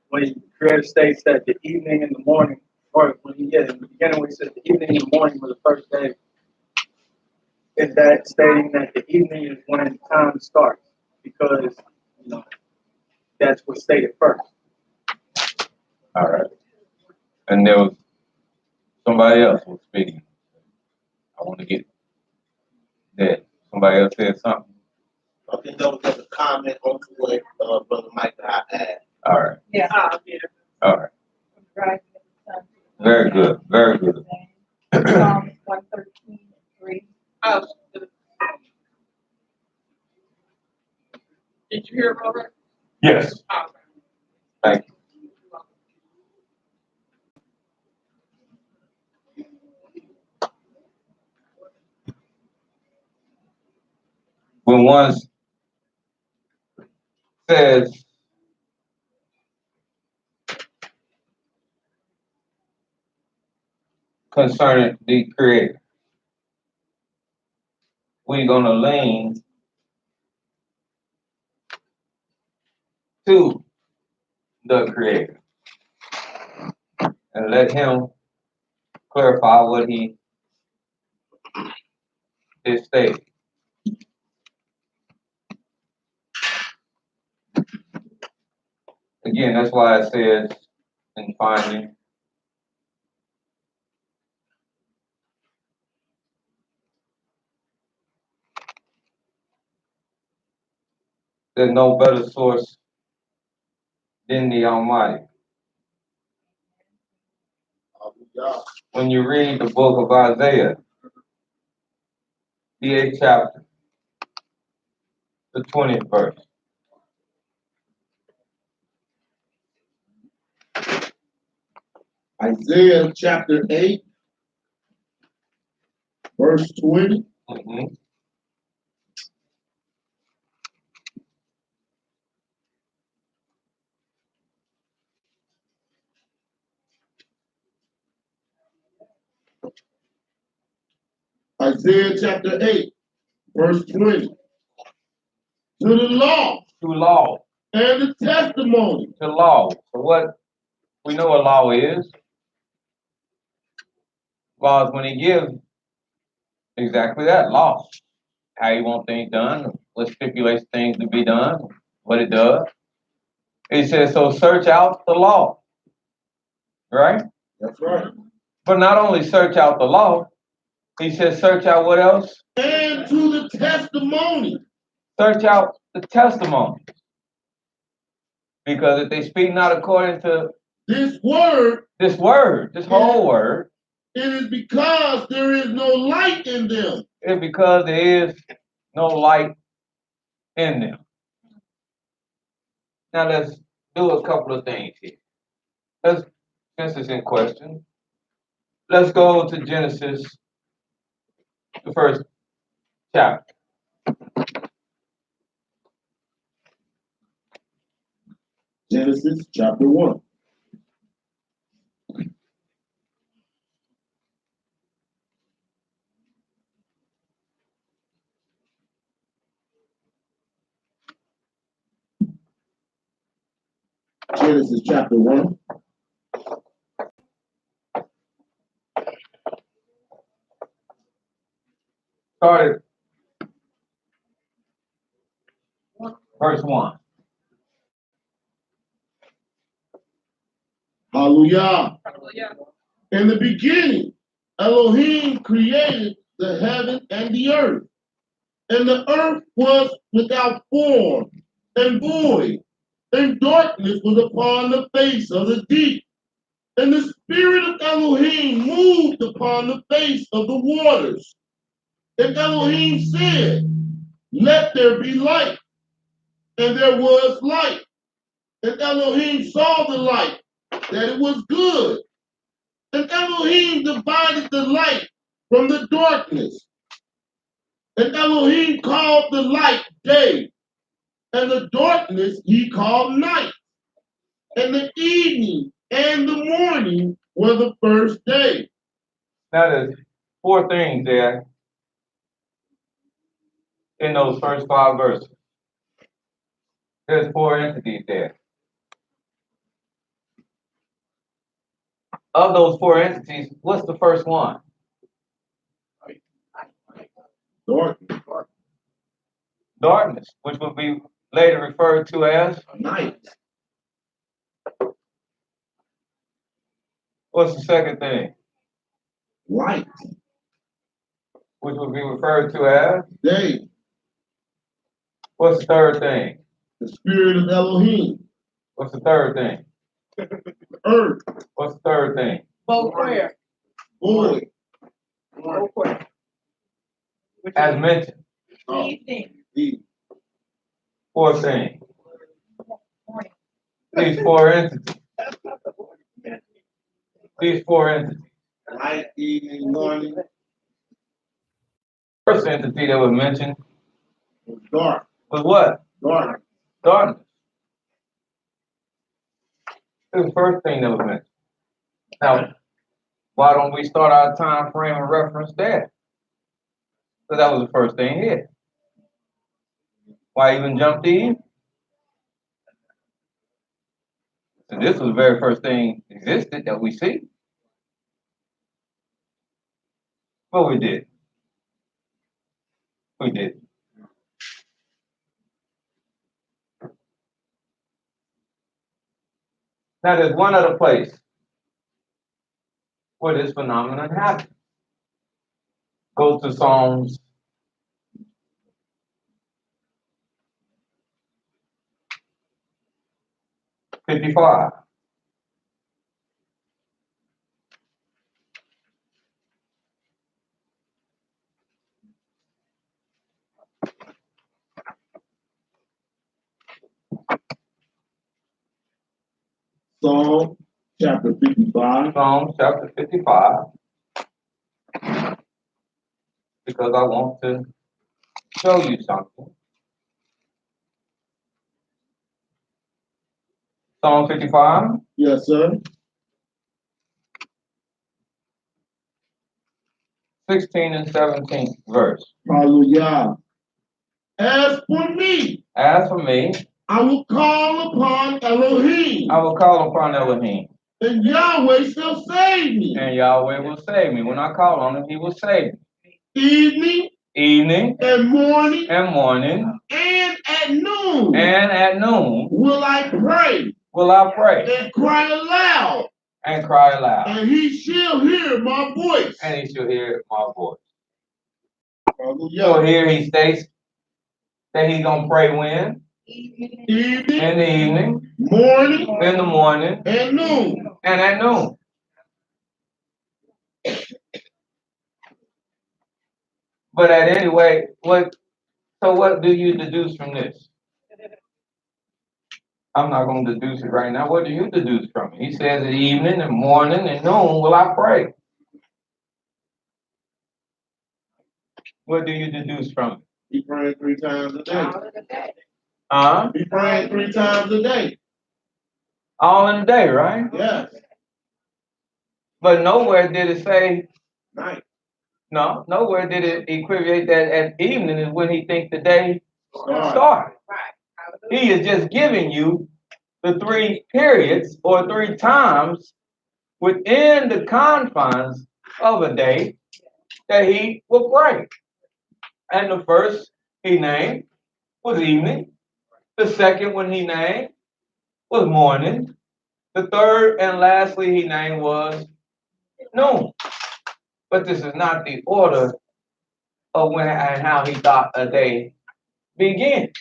when the Creator states that the evening and the morning, or when he, in the beginning when he says the evening and the morning were the first day, is that stating that the evening is when time starts, because that's what's stated first. All right. And there was somebody else was speaking. I want to get that. Somebody else said something. I think that was just a comment on what Brother Mike and I had. All right. Yeah. All right. Very good. Very good. Psalms 113:3. Oh, did you hear about it? Yes. Oh. Thank you. When one says concerning the Creator, we're going to lean to the Creator and let Him clarify what He is stating. Again, that's why it says in finding there's no better source than the Almighty. When you read the book of Isaiah, the 8th chapter, the 20th verse. Isaiah chapter 8, verse 20. Mm-hmm. Isaiah chapter 8, verse 20. To the law. To law. And the testimony. To law. So what we know what law is. Law is when He gives exactly that, law. How you want things done, what stipulates things to be done, what it does. He says, so search out the law. Right? That's right. But not only search out the law, He says, search out what else? And to the testimony. Search out the testimony. Because if they speak not according to this word, this whole word, it is because there is no light in them. It's because there is no light in them. Now let's do a couple of things here. Since it's in question, let's go to Genesis, the first chapter. Genesis chapter 1. Genesis chapter 1. Started verse 1. Hallelujah. In the beginning, Elohim created the heaven and the earth. And the earth was without form and void, and darkness was upon the face of the deep. And the spirit of Elohim moved upon the face of the waters. And Elohim said, let there be light. And there was light. And Elohim saw the light, that it was good. And Elohim divided the light from the darkness. And Elohim called the light day, and the darkness he called night. And the evening and the morning were the first day. Now there's four things there in those first 5 verses. There's 4 entities there. Of those 4 entities, what's the first one? Darkness. Darkness, which will be later referred to as Night. what's the second thing? Light. Which will be referred to as Day. what's the third thing? The spirit of Elohim. What's the third thing? Earth. What's the third thing? Both prayer. Void. Both prayer. As mentioned. Evening. Eve. Fourth thing. These 4 entities. These 4 entities. Light, evening, morning. First entity that was mentioned Dark. was what? Dark. Darkness. It was the first thing that was mentioned. Now, why don't we start our time frame and reference there? So that was the first thing here. Why even jump to Eve? And this was the very first thing existed that we see. What we did. We did. Now there's one other place where this phenomenon happens. Go to Psalms 55. Psalm chapter 55. Psalms chapter 55. Because I want to show you something. Psalm 55. Yes, sir. 16 and 17 verse. Hallelujah. As for me, I will call upon Elohim. I will call upon Elohim. And Yahweh shall save me. And Yahweh will save me. When I call on him, he will save me. Evening and morning and at noon will I pray and cry aloud. And he shall hear my voice. So here he states that he's going to pray when? Evening, in the evening, morning, in the morning, and noon. And at noon. But at any rate, what do you deduce from this? I'm not going to deduce it right now. What do you deduce from it? He says at evening and morning and noon will I pray. What do you deduce from it? He praying 3 times a day. He praying 3 times a day. All in the day, right? Yes. But nowhere did it say night. No, nowhere did it equivocate that at evening is when he thinks the day started. He is just giving you the 3 periods or 3 times within the confines of a day that he will pray. And the first he named was evening. The second one he named was morning. The third and lastly he named was noon. But this is not the order of when and how he thought a day began.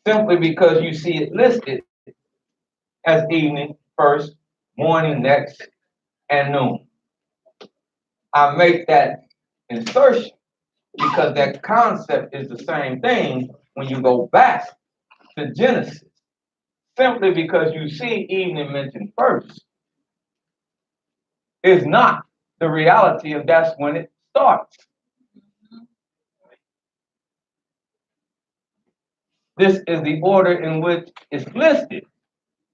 Simply because you see it listed as evening first, morning next, and noon. I make that insertion because that concept is the same thing when you go back to Genesis. Simply because you see evening mentioned first is not the reality of that's when it starts. This is the order in which it's listed,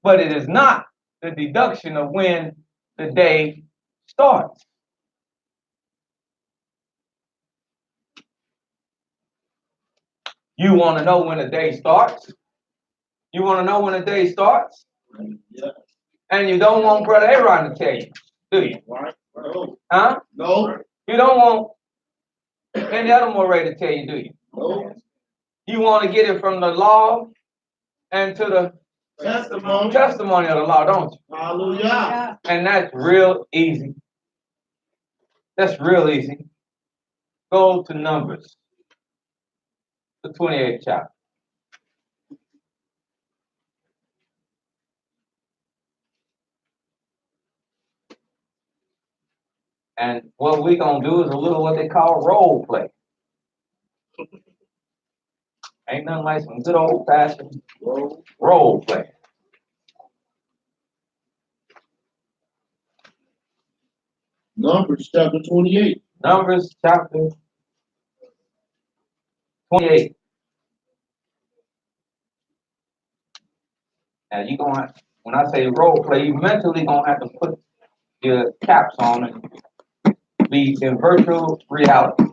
but it is not the deduction of when the day starts. You want to know when a day starts? You want to know when a day starts? Yeah. And you don't want Brother Aaron to tell you, do you? Right. No. Huh? No. You don't want any other moderator to tell you, do you? No. You want to get it from the law and to the testimony of the law, don't you? Hallelujah. And that's real easy. That's real easy. Go to Numbers, the 28th chapter. And what we're going to do is a little what they call role play. Ain't nothing like some good old fashioned role play. Numbers chapter 28. Numbers chapter 28. Now you're going to have, when I say role play, you mentally going to have to put your caps on and be in virtual reality.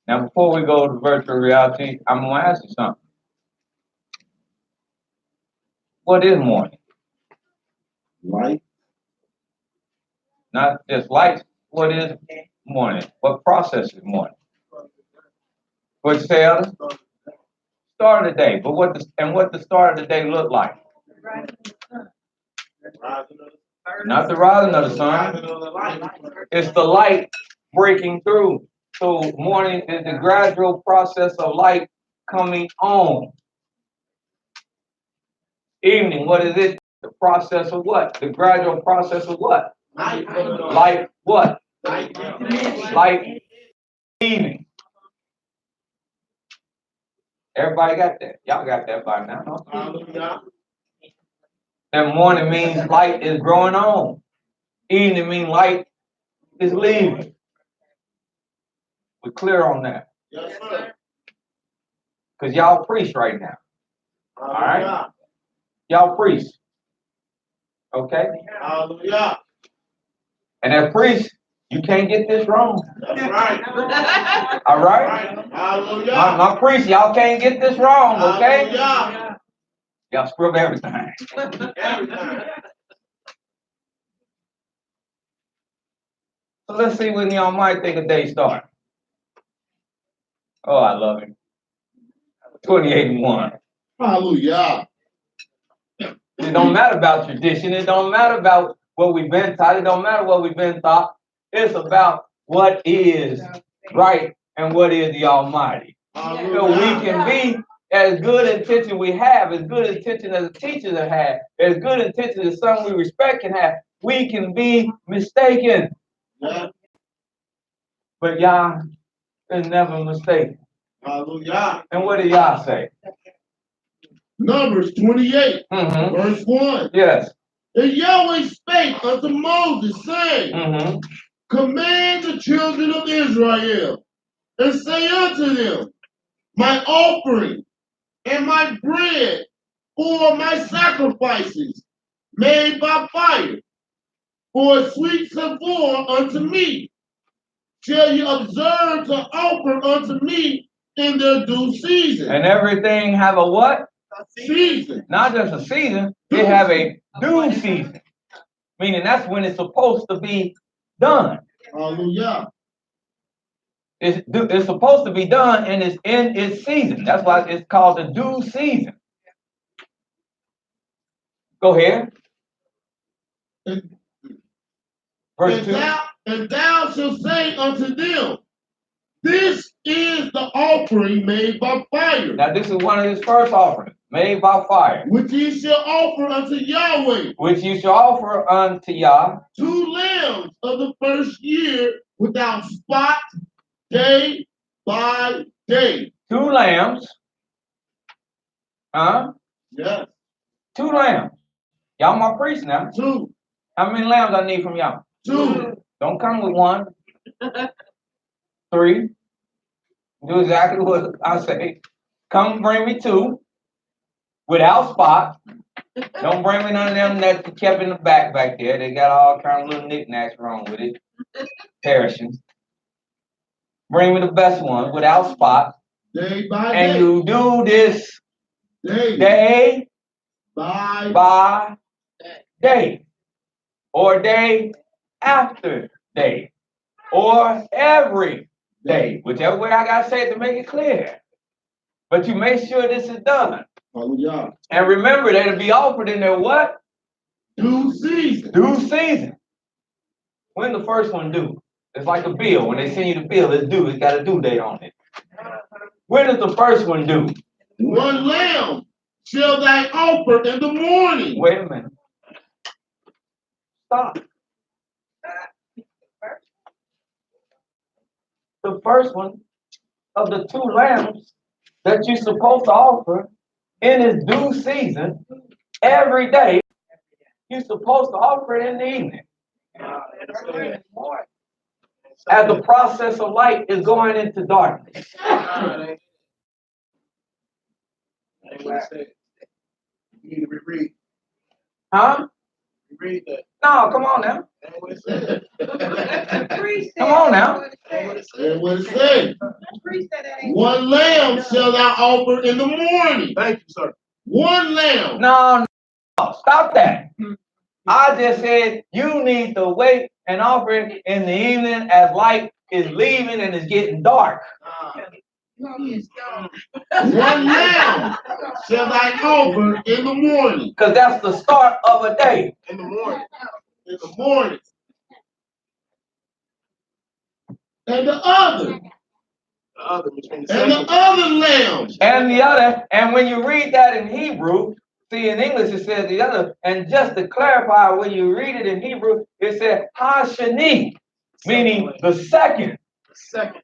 Now, before we go to virtual reality, I'm going to ask you something. What is morning? Light. Not just light. What is morning? What process is morning? What you say, Elder? Start of the day. But what the start of the day look like? Not the rising of the sun. It's the light breaking through. So morning is the gradual process of light coming on. Evening, what is it? The process of what? The gradual process of what? Light what? Light evening. Everybody got that? Y'all got that by now. Huh? And morning means light is growing on. Evening means light is leaving. We're clear on that. Yes, sir. Because y'all preach right now. All right? Hallelujah. Y'all preach. Okay? Hallelujah. And as priest, you can't get this wrong. That's right. All right? Hallelujah. My priest, y'all can't get this wrong, okay? Hallelujah. Y'all screw up everything. Everything. So let's see when y'all might think a day start. Oh, I love him. 28-1. Hallelujah. It don't matter about tradition. It don't matter about what we've been taught. It don't matter what we've been taught. It's about what is right and what is the Almighty. Hallelujah. So we can be as good intention we have, as good intention as the teachers have had, as good intention as some we respect can have. We can be mistaken. Yeah. But Yah is never mistaken. Hallelujah. And what did Yah say? Numbers 28, verse 1. Yes. And Yahweh spake unto Moses, saying, Command the children of Israel, and say unto them, My offering and my bread for my sacrifices made by fire, for a sweet savour unto me, shall you observe to offer unto me in their due season. And everything have a what? Season. Not just a season, it have a due season. Meaning that's when it's supposed to be done. Hallelujah. It's supposed to be done and it's in its season. That's why it's called the due season. Go ahead. Verse 2. And thou shalt say unto them, This is the offering made by fire. Now this is one of his first offerings, made by fire. Which ye shall offer unto Yahweh. Which you shall offer unto Yah. 2 lambs of the first year without spot, day by day. 2 lambs Huh? Yes. 2 lambs. Y'all my priests now. 2. How many lambs I need from y'all? 2. Don't come with 1. 3. Do exactly what I say. Come bring me 2 without spot. Don't bring me none of them that you kept in the back there. They got all kind of little knickknacks wrong with it. Perishing. Bring me the best one without spot. Day by and day. you do this day by day, or day after day, or every day, whichever way I gotta say it to make it clear. But you make sure this is done. Hallelujah. And remember that it'll be offered in their what? Due season. Due season. When the first one due? It's like a bill. When they send you the bill, it's due. It's got a due date on it. When is the first one due? 1 lamb shall thy offer in the morning. Wait a minute. Stop. The first one of the 2 lambs that you're supposed to offer in its due season every day, you're supposed to offer it in the evening. As the process of light is going into darkness. You need to reread. Huh? Read that. No, come on now. That's what it said. Come on now. That's what it said. 1 lamb shall thou offer in the morning. Thank you, sir. 1 lamb. No, stop that. I just said you need to wait and offer it in the evening as light is leaving and it's getting dark. 1 lamb shall thy offer in the morning. Because that's the start of a day. In the morning. In the morning. And the other. The other between the And the other lamb. And the other, and when you read that in Hebrew, see in English it says the other, and just to clarify, when you read it in Hebrew, it said Hashani, meaning the second. The second.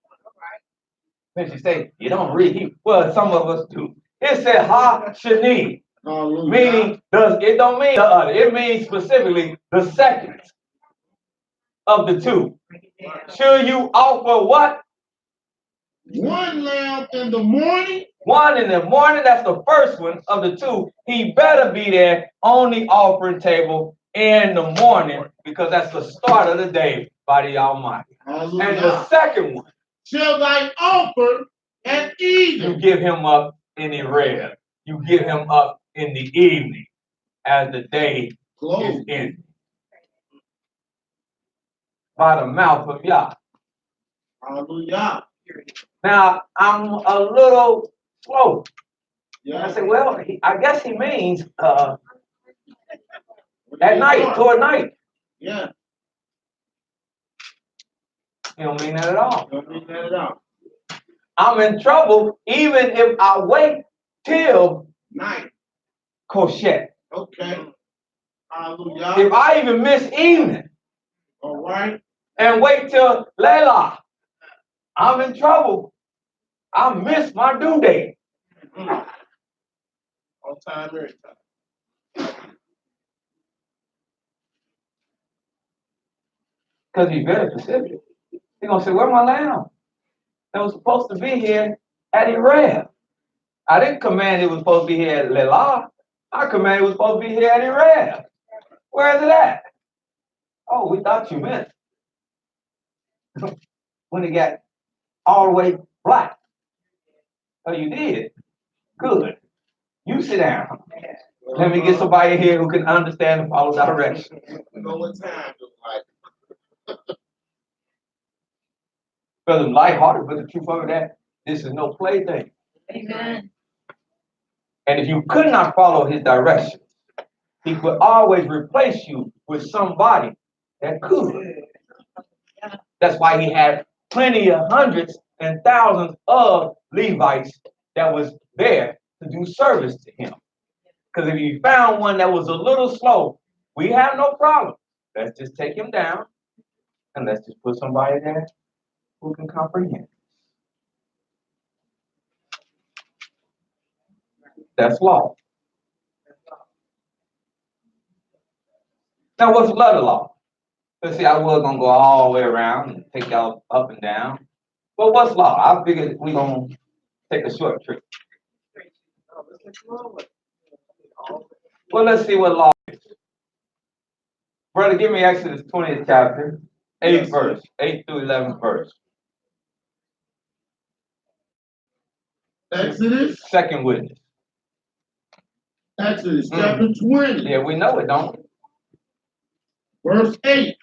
Then you say, you don't read Hebrew. Well, some of us do. It said Hashani, meaning, it don't mean the other. It means specifically the second of the 2. Should you offer what? 1 lamb in the morning. 1 in the morning, that's the first one of the 2. He better be there on the offering table in the morning because that's the start of the day by the Almighty. Hallelujah. And the second one, shall thy offer at evening. you give him up in the red. You give him up in the evening as the day is ending. By the mouth of Yah. Hallelujah. Now, I'm a little slow. Yeah. I said, well, I guess he means at night, toward night. Yeah. He don't mean that at all. Don't mean that at all. I'm in trouble even if I wait till night. Koshet. Okay. Hallelujah. If I even miss evening. All right. And wait till Layla, I'm in trouble. I miss my due date. On time, every time. Because he's very specific. He's going to say, where my lamb? That was supposed to be here at Ereb. I didn't command it was supposed to be here at Layla. I commanded it was supposed to be here at Ereb. Where is it at? Oh, we thought you meant when it got all the way black. Oh, you did? Good. You sit down. Let me get somebody here who can understand and follow directions. We know what time it like. Brother, lighthearted, but the truth of it that this is no plaything. Amen. And if you could not follow his directions, he could always replace you with somebody that could. That's why he had plenty of hundreds and thousands of Levites that was there to do service to him. Because if you found one that was a little slow, we have no problem. Let's just take him down and let's just put somebody there who can comprehend. That's law. Now, what's the other law? Let's see, I was gonna go all the way around and take y'all up and down. But what's law? I figured we're gonna take a short trip. Well, let's see what law is. Brother, give me Exodus 20th chapter, 8th verse, 8th through 11th verse. Exodus. Second witness. Exodus chapter 20. Yeah, we know it, don't we? Verse 8.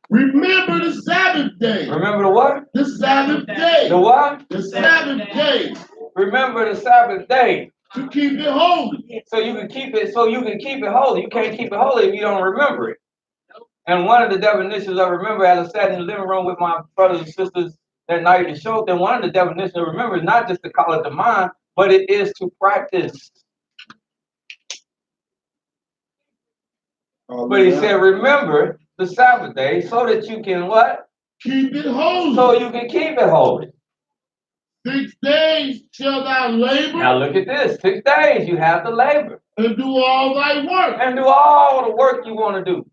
Remember the Sabbath day. Remember the what? The Sabbath day. The what? The Sabbath day. Remember the Sabbath day. To keep it holy. So you can keep it holy. You can't keep it holy if you don't remember it. And one of the definitions of remember, as I sat in the living room with my brothers and sisters that night to show them, one of the definitions of remember is not just to call it the mind, but it is to practice. But he said, remember the Sabbath day so that you can what? Keep it holy. So you can keep it holy. 6 days shall thou labor. Now look at this. 6 days you have to labor. And do all thy work. And do all the work you want to do.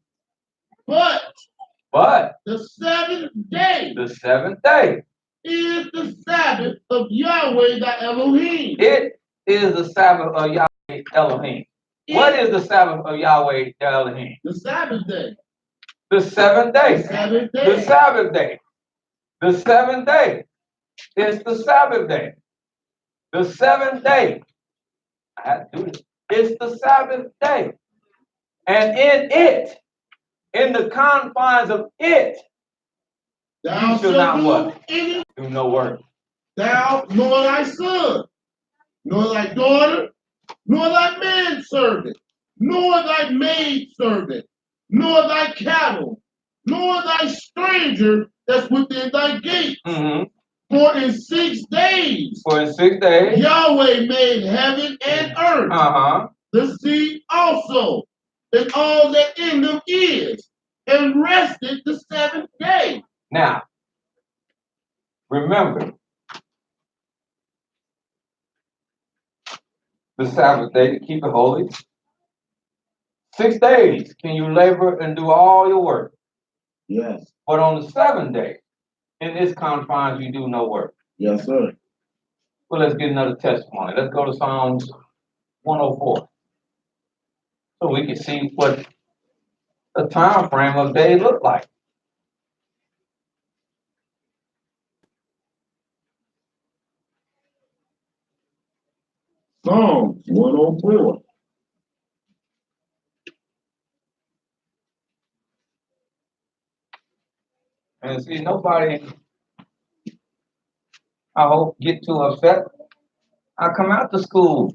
But the seventh day. The seventh day. Is the Sabbath of Yahweh thy Elohim. It is the Sabbath of Yahweh Elohim. What is the Sabbath of Yahweh Elohim? The Sabbath day. The seventh day. The Sabbath day. The Sabbath day. The seventh day. It's the Sabbath day. The seventh day. I have to do this. It's the Sabbath day. And in it, in the confines of it, thou you shall not what? Do no work. Thou, nor thy son, nor thy daughter, nor thy manservant, nor thy maidservant, nor thy cattle, nor thy stranger that's within thy gates. Mm-hmm. For in 6 days, Yahweh made heaven and earth, the sea also, and all that in them is, and rested the seventh day. Now, remember, the Sabbath day to keep it holy. 6 days can you labor and do all your work. Yes. But on the seventh day, in its confines, you do no work. Yes, sir. Well, let's get another testimony. Let's go to Psalms 104. So we can see what the time frame of day looked like. Psalms 104. And see, nobody, I hope, get too upset. I come out to school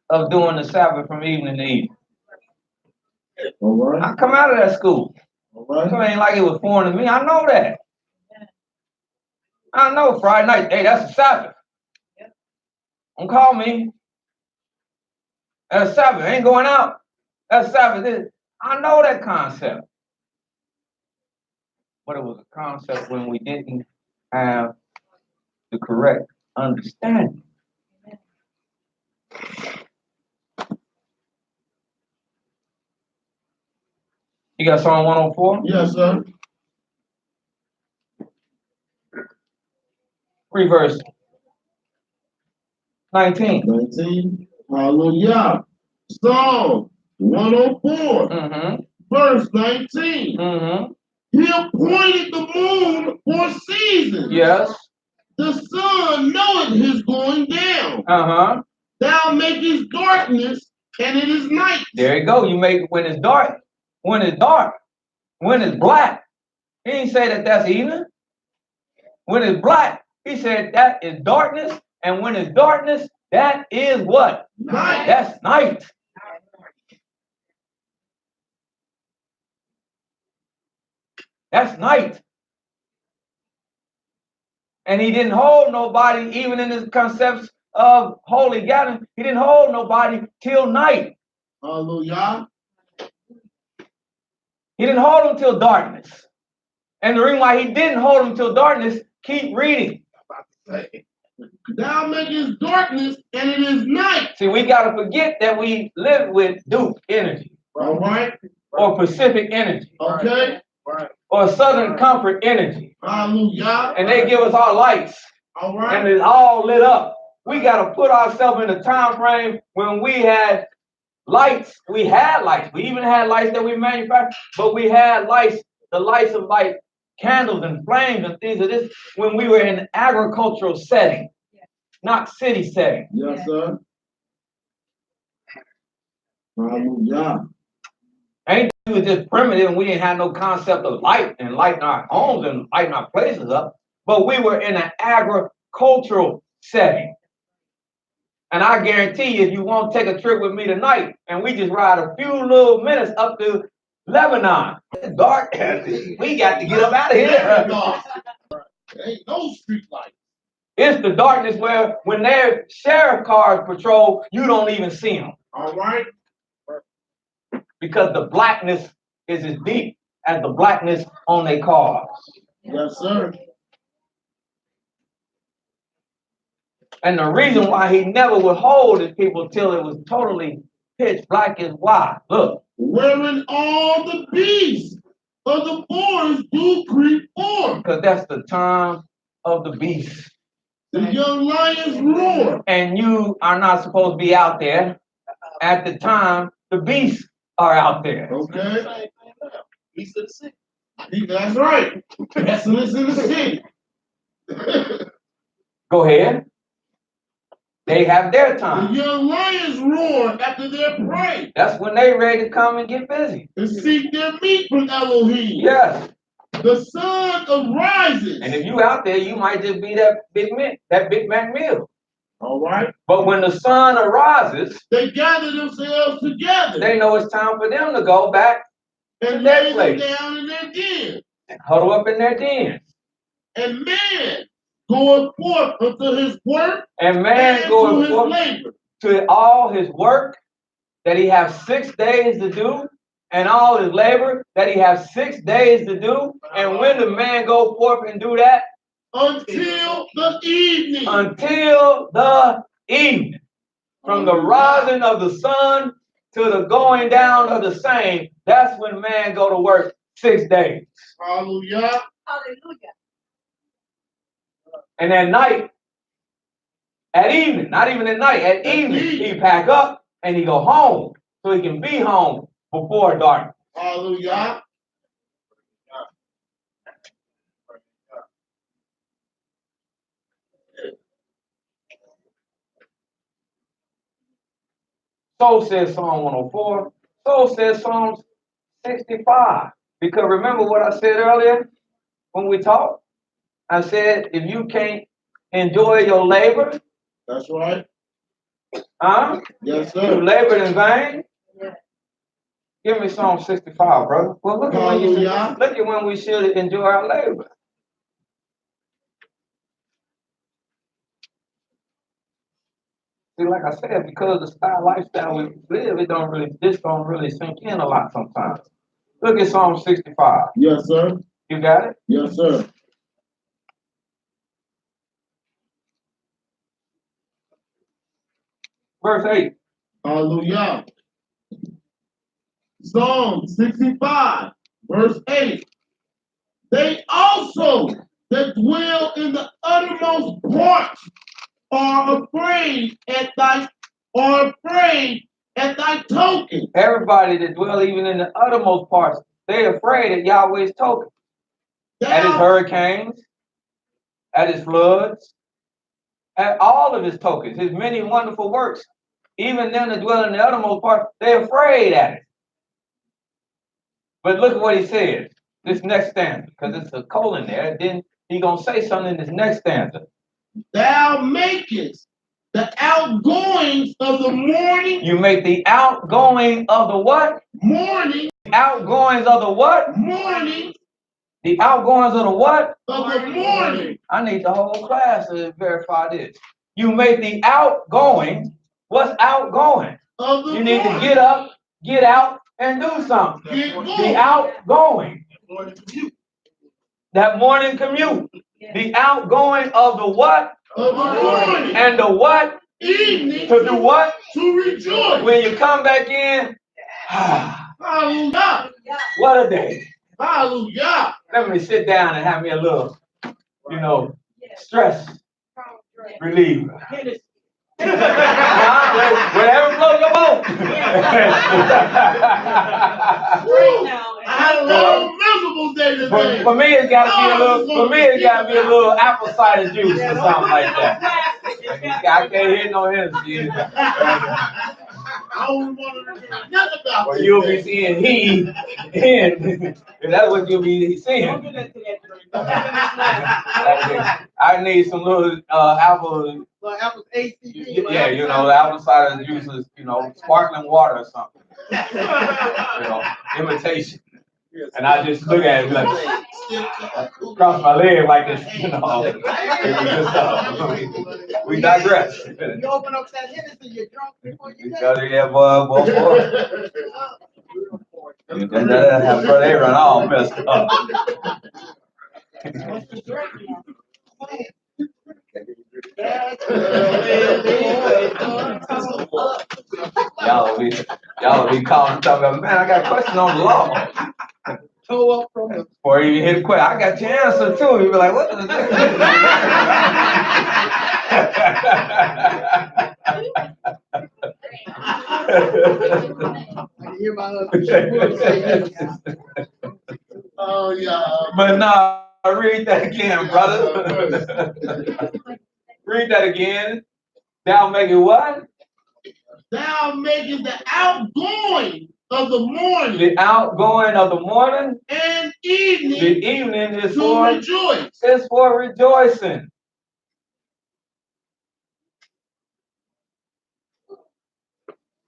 of doing the Sabbath from evening to evening. All right. I come out of that school. All right. So it ain't like it was foreign to me. I know that. I know Friday night, hey, that's a Sabbath. Don't call me. That's Sabbath. Ain't going out. That's Sabbath. I know that concept. But it was a concept when we didn't have the correct understanding. You got Psalm 104? Yes, sir. Read verse 19. 19. Hallelujah. Psalm 104. Verse 19. He appointed the moon for seasons. Yes. The sun knoweth his going down. Thou makest darkness, and it is night. There you go. You make when it's dark, when it's dark, when it's black. He didn't say that that's evening. When it's black, he said that is darkness, and when it's darkness, that is what? Night. That's night. That's night. And he didn't hold nobody, even in his concepts of holy gathering, he didn't hold nobody till night. Hallelujah. He didn't hold them till darkness. And the reason why he didn't hold them till darkness, keep reading. Thou makest darkness, and it is night. See, we got to forget that we live with Duke energy. All right. Or Pacific energy. Okay. Or Southern Comfort energy. Hallelujah. And they give us our lights. All right. And it's all lit up. We got to put ourselves in a time frame when we had lights. We had lights. We even had lights that we manufactured, but we had lights, the lights of like candles and flames and things of this when we were in an agricultural setting, not city setting. Yes, sir. Hallelujah. Ain't we was just primitive and we didn't have no concept of light and lighting our homes and lighting our places up, but we were in an agricultural setting. And I guarantee you, if you want to take a trip with me tonight and we just ride a few little minutes up to Lebanon, it's dark, we got to get up out of here. There ain't no street light. It's the darkness where when their sheriff cars patrol, you don't even see them. All right. Because the blackness is as deep as the blackness on their cars. Yes, sir. And the reason why he never would hold his people till it was totally pitch black is why. Look. Wherein all the beasts of the forest do creep forth. Because that's the time of the beast. The young lions roar. And you are not supposed to be out there at the time the beasts are out there. Okay. Beast of the city. That's right. Pestilence in the city. Go ahead. They have their time. The young lions roar after their prey. That's when they ready to come and get busy. To seek their meat from Elohim. Yes. The sun arises. And if you out there, you might just be that Big Mac meal. All right. But when the sun arises, they gather themselves together. They know it's time for them to go back and lay them down in their den. And huddle up in their dens. And man goeth forth unto his work, and man goeth forth to all his work that he has 6 days to do, and all his labor that he has 6 days to do. And when the man go forth and do that? Until the evening. Until the evening. From the rising of the sun to the going down of the same. That's when man go to work 6 days. Hallelujah. Hallelujah. And at night, at evening, not even at night, at evening, he pack up and he go home so he can be home before dark. Hallelujah. So says Psalm 104. So says Psalm 65. Because remember what I said earlier when we talked? I said, if you can't enjoy your labor. That's right. Huh? Yes, sir. You labored in vain. Yeah. Give me Psalm 65, brother. Well, look at when we should enjoy our labor. See, like I said, because the style lifestyle we live, this don't really sink in a lot sometimes. Look at Psalm 65. Yes, sir. You got it? Yes, sir. Verse 8. Hallelujah. Psalm 65, verse 8. They also that dwell in the uttermost parts are afraid at thy token. Everybody that dwell even in the uttermost parts, they're afraid at Yahweh's token. At his hurricanes, at his floods, at all of his tokens, his many wonderful works. Even them that dwell in the uttermost part, they're afraid at it. But look at what he says, this next stanza, because it's a colon there. Then he's going to say something in this next stanza. Thou makest the outgoings of the morning. You make the outgoing of the what? Morning. Outgoings of the what? Morning. The outgoings of the what? Of the morning. I need the whole class to verify this. You make the outgoing. What's outgoing? You need to get up, get out, and do something. The outgoing. That morning commute. The outgoing of the what? of the morning. And the what? Evening. To do what? To rejoice. When you come back in, Hallelujah. what a day. Hallelujah. Let me sit down and have me a little, stress reliever. Whatever floats your boat. I had a long miserable day today. For me, it's gotta be a little apple cider juice or something like that. I can't hear no Hennessy. I don't want to hear nothing about Or this you'll day. be seeing he, and that's what you'll be seeing. I need some little apple. Apple's ACP. Yeah, apple cider juice is, sparkling water or something. Imitation. And I just look at it like, cross my leg like this, we digress. You open up that Hennessy, you're drunk before you Yeah, boy. That brother, they run all messed up. Y'all be calling talking about, man, I got a question on the law. toe up from the. Or even hit a question, I got your answer too. You'd be like, what is this? I hear my husband say, Oh, yeah. But no, read that again, brother. Read that again. Thou make it what? Thou makest the outgoing of the morning. The outgoing of the morning. And evening. The evening is to for rejoice. It's for rejoicing.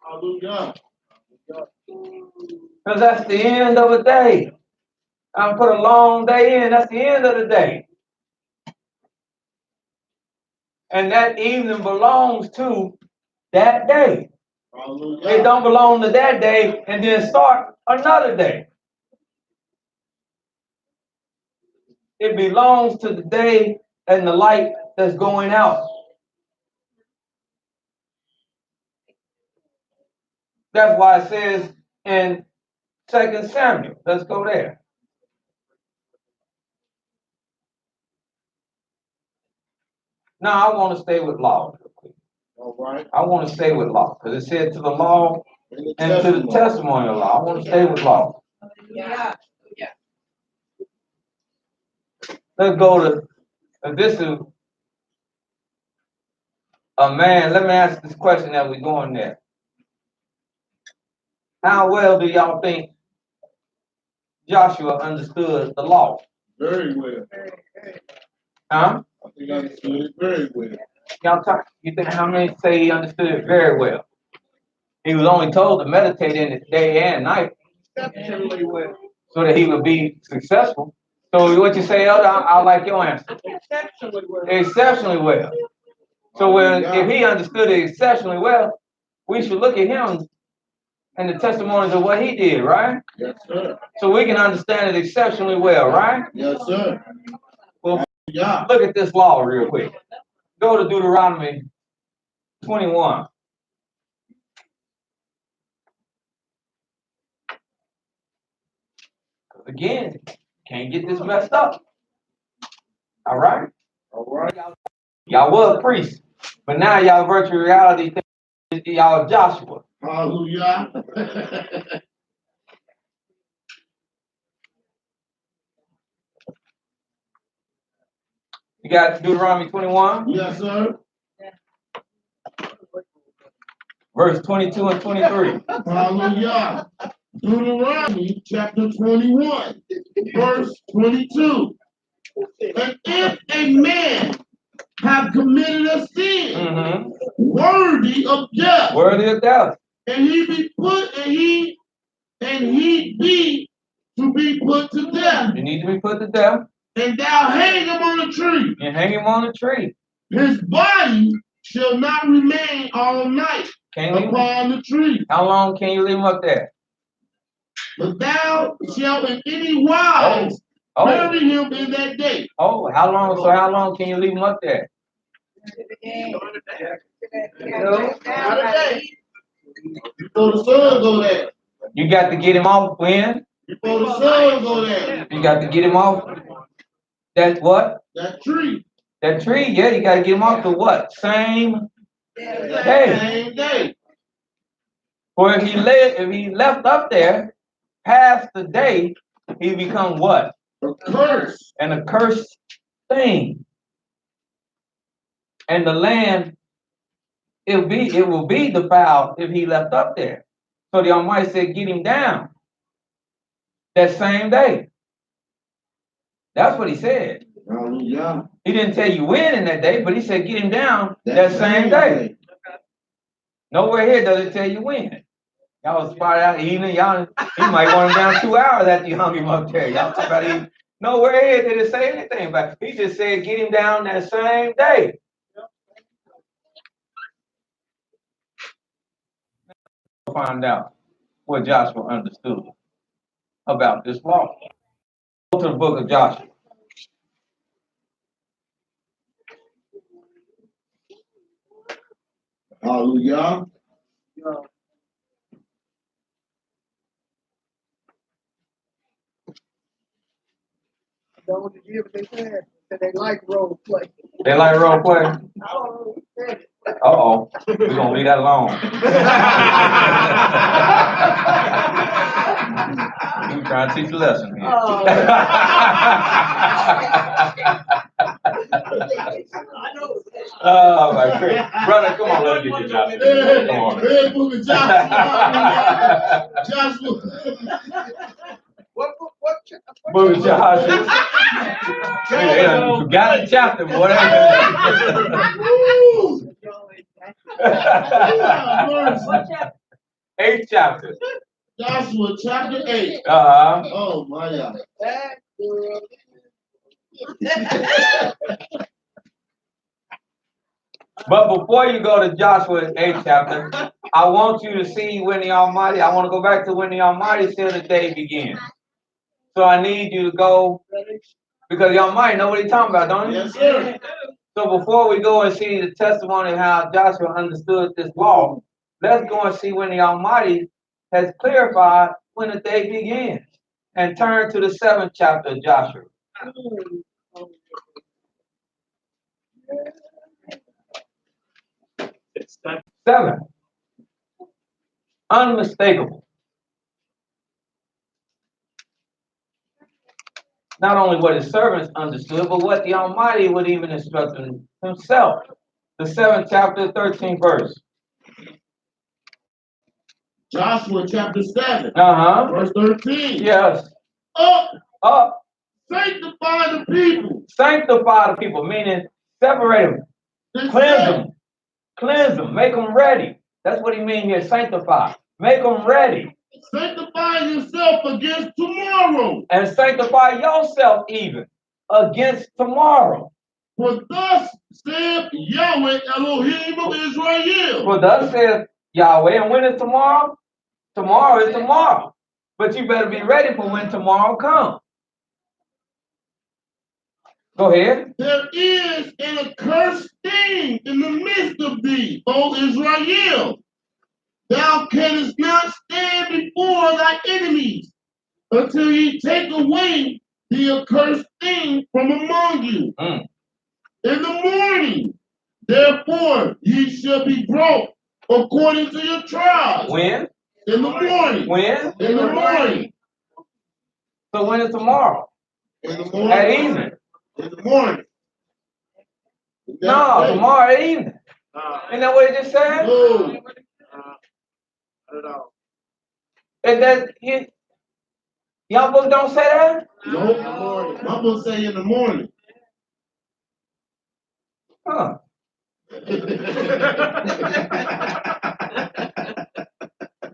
Hallelujah. Because that's the end of a day. I put a long day in. That's the end of the day. And that evening belongs to that day. Hallelujah. It don't belong to that day and then start another day. It belongs to the day and the light that's going out. That's why it says in 2 Samuel. Let's go there. Now I want to stay with law real quick. All right. I want to stay with law because it said to the law and to the testimony of law. I want to stay with law. Yeah. Let's go to this is a man. Let me ask this question as we going there. How well do y'all think Joshua understood the law? Very well. Huh? I think I understood it very well. Y'all talk. You think how many say he understood it very well? He was only told to meditate in it day and night, exceptionally well. so that he would be successful. So what you say, Elder? I like your answer. Exceptionally well. Exceptionally well. So if he understood it exceptionally well, we should look at him and the testimonies of what he did, right? Yes, sir. So we can understand it exceptionally well, right? Yes, sir. Well, Yeah. look at this law real quick. Go to Deuteronomy 21. Again, can't get this messed up. All right? All right. Y'all was priests, but now y'all virtual reality think y'all Joshua. Hallelujah. You got Deuteronomy 21? Yes, sir. Verse 22 and 23. Hallelujah. Deuteronomy chapter 21, verse 22. And if a man have committed a sin worthy of death, and he be to be put to death. You need to be put to death. And thou hang him on a tree. You hang him on a tree. His body shall not remain all night upon the tree. How long can you leave him up there? But thou shalt in any wise bury him in that day. Oh, how long? So how long can you leave him up there? Before the sun go down. You got to get him off when? Before the sun go down. You got to get him off that what? That tree. That tree, yeah, you got to get him off the what? Same day. Same day. For if he left up there past the day, he become what? A curse. An accursed thing. And the land, it will be defiled if he left up there. So the Almighty said, get him down that same day. That's what he said. Hallelujah. He didn't tell you when in that day, but he said, get him down that same day. Nowhere here does it tell you when. Y'all was spotted out evening. Y'all, he might want him down 2 hours after you hung him up there. Y'all talk about eating. Nowhere here did it say anything about it. He just said, get him down that same day. Find out what Joshua understood about this law. Go to the book of Joshua. Hallelujah. Don't give they said that they like role play. They like role play? Uh-oh. We're going to leave that alone. We're trying to teach a lesson here. Oh, my goodness. Brother, come on, let's get your job. Come on. Hey, book of Joshua. Joshua. What Book of Joshua. You forgot the chapter, boy. Eighth chapter. Joshua chapter 8. Oh my God. But before you go to Joshua's 8th chapter, I want you to see when the Almighty, I want to go back to when the Almighty said the day begins. So I need you to go, because y'all might know what he's talking about, don't you? Yes, sir. So before we go and see the testimony of how Joshua understood this law, let's go and see when the Almighty has clarified when the day begins. And turn to the 7th chapter of Joshua. 7. Unmistakable. Not only what his servants understood, but what the Almighty would even instruct himself. The 7th chapter, 13th verse. Joshua chapter 7. Verse 13. Yes. Up. Sanctify the people. Sanctify the people, meaning separate them. Cleanse them. Cleanse them. Make them ready. That's what he means here, sanctify. Make them ready. Sanctify yourself against tomorrow. And sanctify yourself even against tomorrow. For thus saith Yahweh Elohim of Israel. For thus saith Yahweh, and when is tomorrow? Tomorrow is tomorrow. But you better be ready for when tomorrow comes. Go ahead. There is an accursed thing in the midst of thee, O Israel. Thou canst not stand before thy enemies until ye take away the accursed thing from among you. In the morning, therefore, ye shall be brought according to your tribes. When? In the morning. When? In the morning. So when is tomorrow? In the morning. At evening. In the morning. No, tomorrow at evening. Isn't that what it just said? No. Is that y'all book don't say that? No. My book say in the morning. Huh.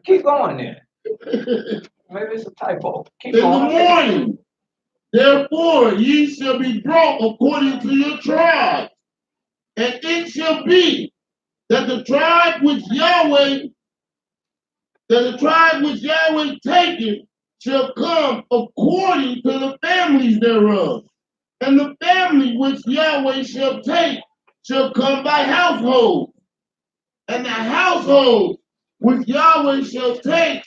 Keep going there. Maybe it's a typo. Keep in going. the morning. Therefore, ye shall be brought according to your tribes. And it shall be that the tribe which Yahweh taketh shall come according to the families thereof. And the family which Yahweh shall take shall come by household, and the household which Yahweh shall take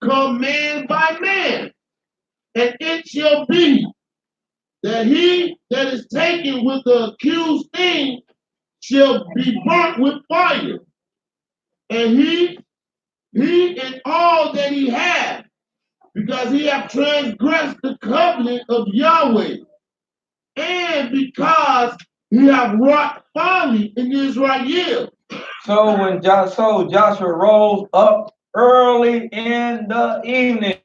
come man by man. And it shall be that he that is taken with the accused thing shall be burnt with fire, and he and all that he had, because he hath transgressed the covenant of Yahweh, and because he hath wrought folly in Israel. So when Joshua rose up early in the evening.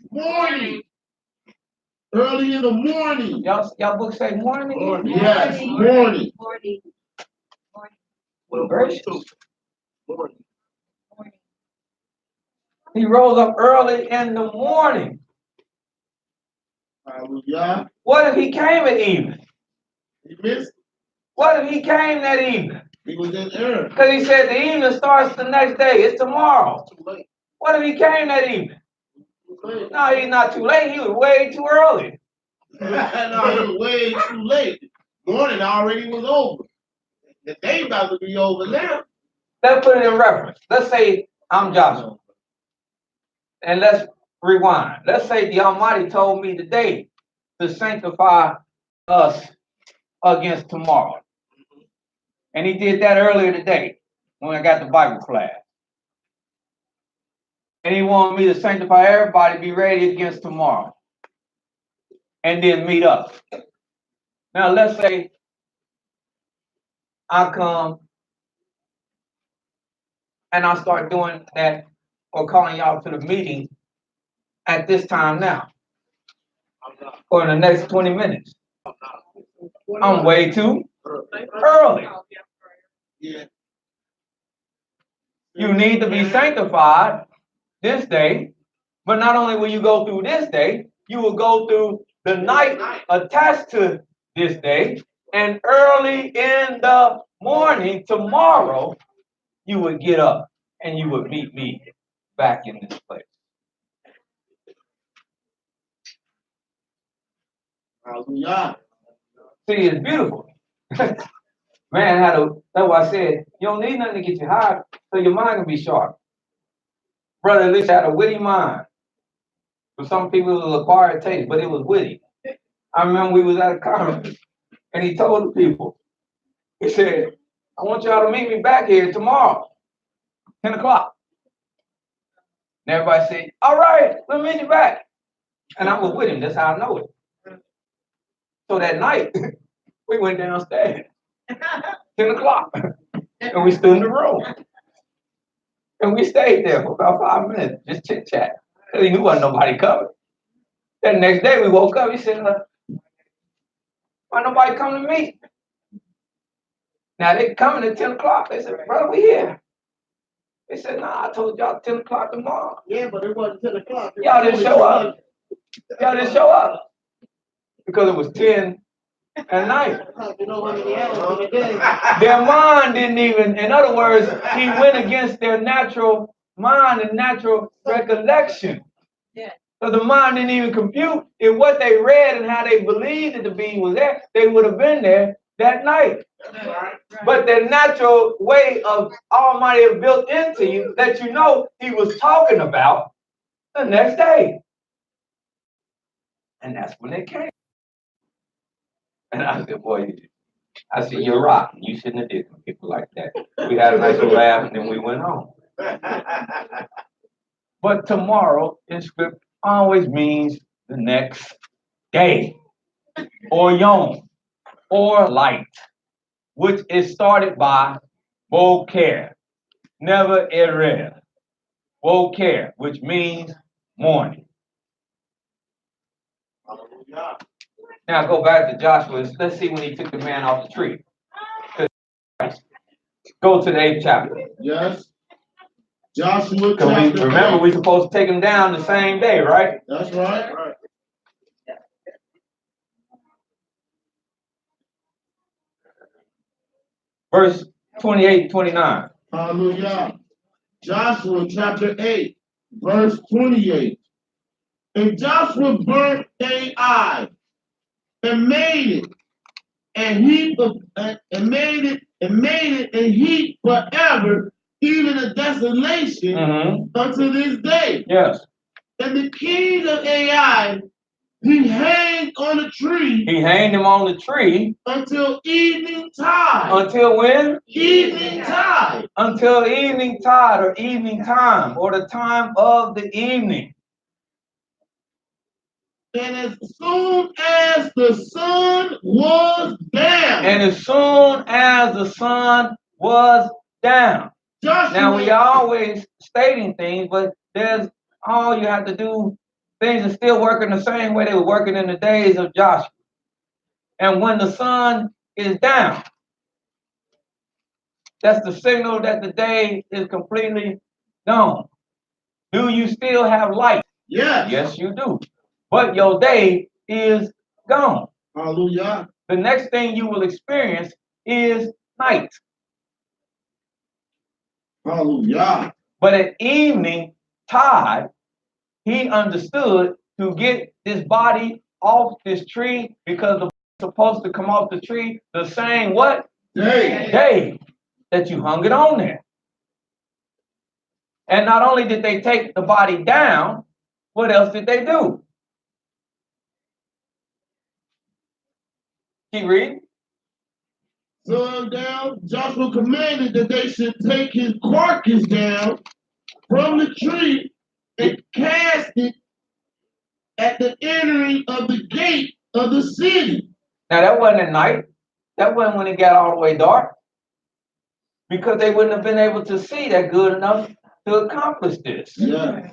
Morning. Early in the morning. Y'all book say morning? Yes, morning. Morning. Morning. He rose up early in the morning. Hallelujah. What if he came at evening? He missed. What if he came that evening? He was in error. Because he said the evening starts the next day. It's tomorrow. Too late. What if he came that evening? No, he's not too late. He was way too early. No, it was way too late. Morning already was over. The day about to be over now. Let's put it in reference. Let's say I'm Joshua. And let's rewind. Let's say the Almighty told me today to sanctify us against tomorrow. And he did that earlier today when I got the Bible class. And he wanted me to sanctify everybody, be ready against tomorrow. And then meet up. Now let's say I come and I start doing that or calling y'all to the meeting at this time now. For in the next 20 minutes. I'm way too early. Yeah. You need to be sanctified this day, but not only will you go through this day, you will go through the night attached to this day, and early in the morning tomorrow, you would get up and you would meet me back in this place. Hallelujah. See, it's beautiful. Man, that's why I said, you don't need nothing to get you high, so your mind can be sharp. Brother Alicia had a witty mind. For some people, it was acquired taste, but it was witty. I remember we was at a conference, and he told the people, he said, I want y'all to meet me back here tomorrow, 10 o'clock. And everybody said, all right, we'll meet you back. And I was with him, that's how I know it. So that night, we went downstairs, 10 o'clock, and we stood in the room. And we stayed there for about 5 minutes, just chit-chat. Because he knew wasn't nobody coming. Then the next day we woke up, he said, why nobody come to me? Now they coming at 10 o'clock. They said, brother, we here. They said, nah, I told y'all 10 o'clock tomorrow. Yeah, but it wasn't 10 o'clock. Y'all didn't show up. Y'all didn't show up. Because it was 10 at night. Their mind didn't even, in other words, he went against their natural mind and natural recollection. Yeah. So the mind didn't even compute if what they read and how they believed that the being was there, they would have been there that night. But the natural way of Almighty have built into you that you know he was talking about the next day. And that's when they came. And I said, boy, I said, you're right. You shouldn't have did people like that. We had a nice little laugh and then we went home. But tomorrow in script always means the next day, or yom, or light, which is started by boker, never erev. Boker, which means morning. Now go back to Joshua. Let's see when he took the man off the tree. Go to the 8th chapter. Yes. Joshua chapter 8. Remember, we're supposed to take him down the same day, right? That's right. Verse 28, 29. Hallelujah. Joshua chapter 8, verse 28. And Joshua burnt Ai and made it, and heap of and made it a heap forever, even a desolation unto this day. Yes. And the king of Ai, he hanged on a tree. He hanged him on the tree until evening tide. Until when? Evening tide. Until evening tide or evening time or the time of the evening. And as soon as the sun was down. And as soon as the sun was down. Joshua, now we always stating things, but there's all you have to do. Things are still working the same way they were working in the days of Joshua. And when the sun is down, that's the signal that the day is completely gone. Do you still have light? Yes. Yes, you do. But your day is gone. Hallelujah. The next thing you will experience is night. Hallelujah. But at evening tide, he understood to get this body off this tree because the supposed to come off the tree the same what? Day that you hung it on there. And not only did they take the body down, what else did they do? Keep reading. So down, Joshua commanded that they should take his carcass down from the tree and cast it at the entering of the gate of the city. Now that wasn't at night. That wasn't when it got all the way dark. Because they wouldn't have been able to see that good enough to accomplish this. Yeah.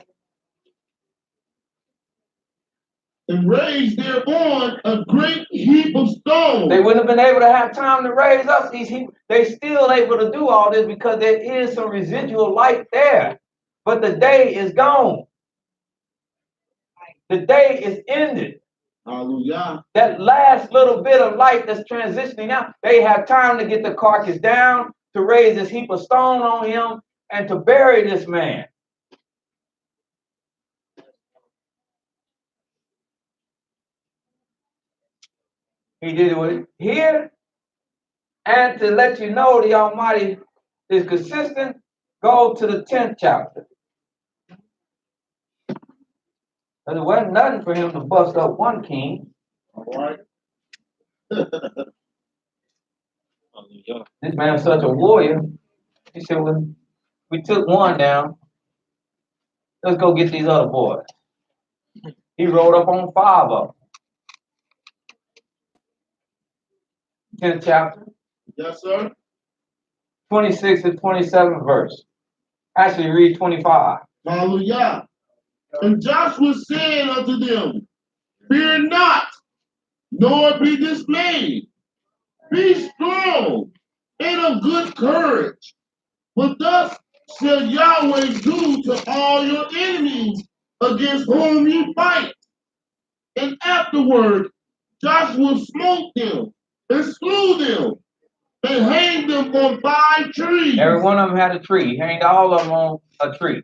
And raised thereon a great heap of stones. They wouldn't have been able to have time to raise up these heaps. They're still able to do all this because there is some residual light there. But the day is gone. The day is ended. Hallelujah. That last little bit of light that's transitioning out, they have time to get the carcass down, to raise this heap of stone on him, and to bury this man. He did it here. And to let you know the Almighty is consistent, go to the 10th chapter. But it wasn't nothing for him to bust up one king. All right. This man's such a warrior. He said, well, we took one down. Let's go get these other boys. He rode up on 5 of them. 10th chapter. Yes, sir. 26 to 27 verse. Actually, read 25. Hallelujah. And Joshua said unto them, fear not, nor be dismayed. Be strong and of good courage. For thus shall Yahweh do to all your enemies against whom ye fight. And afterward Joshua smote them and slew them and hanged them on 5 trees. Every one of them had a tree. He hanged all of them on a tree.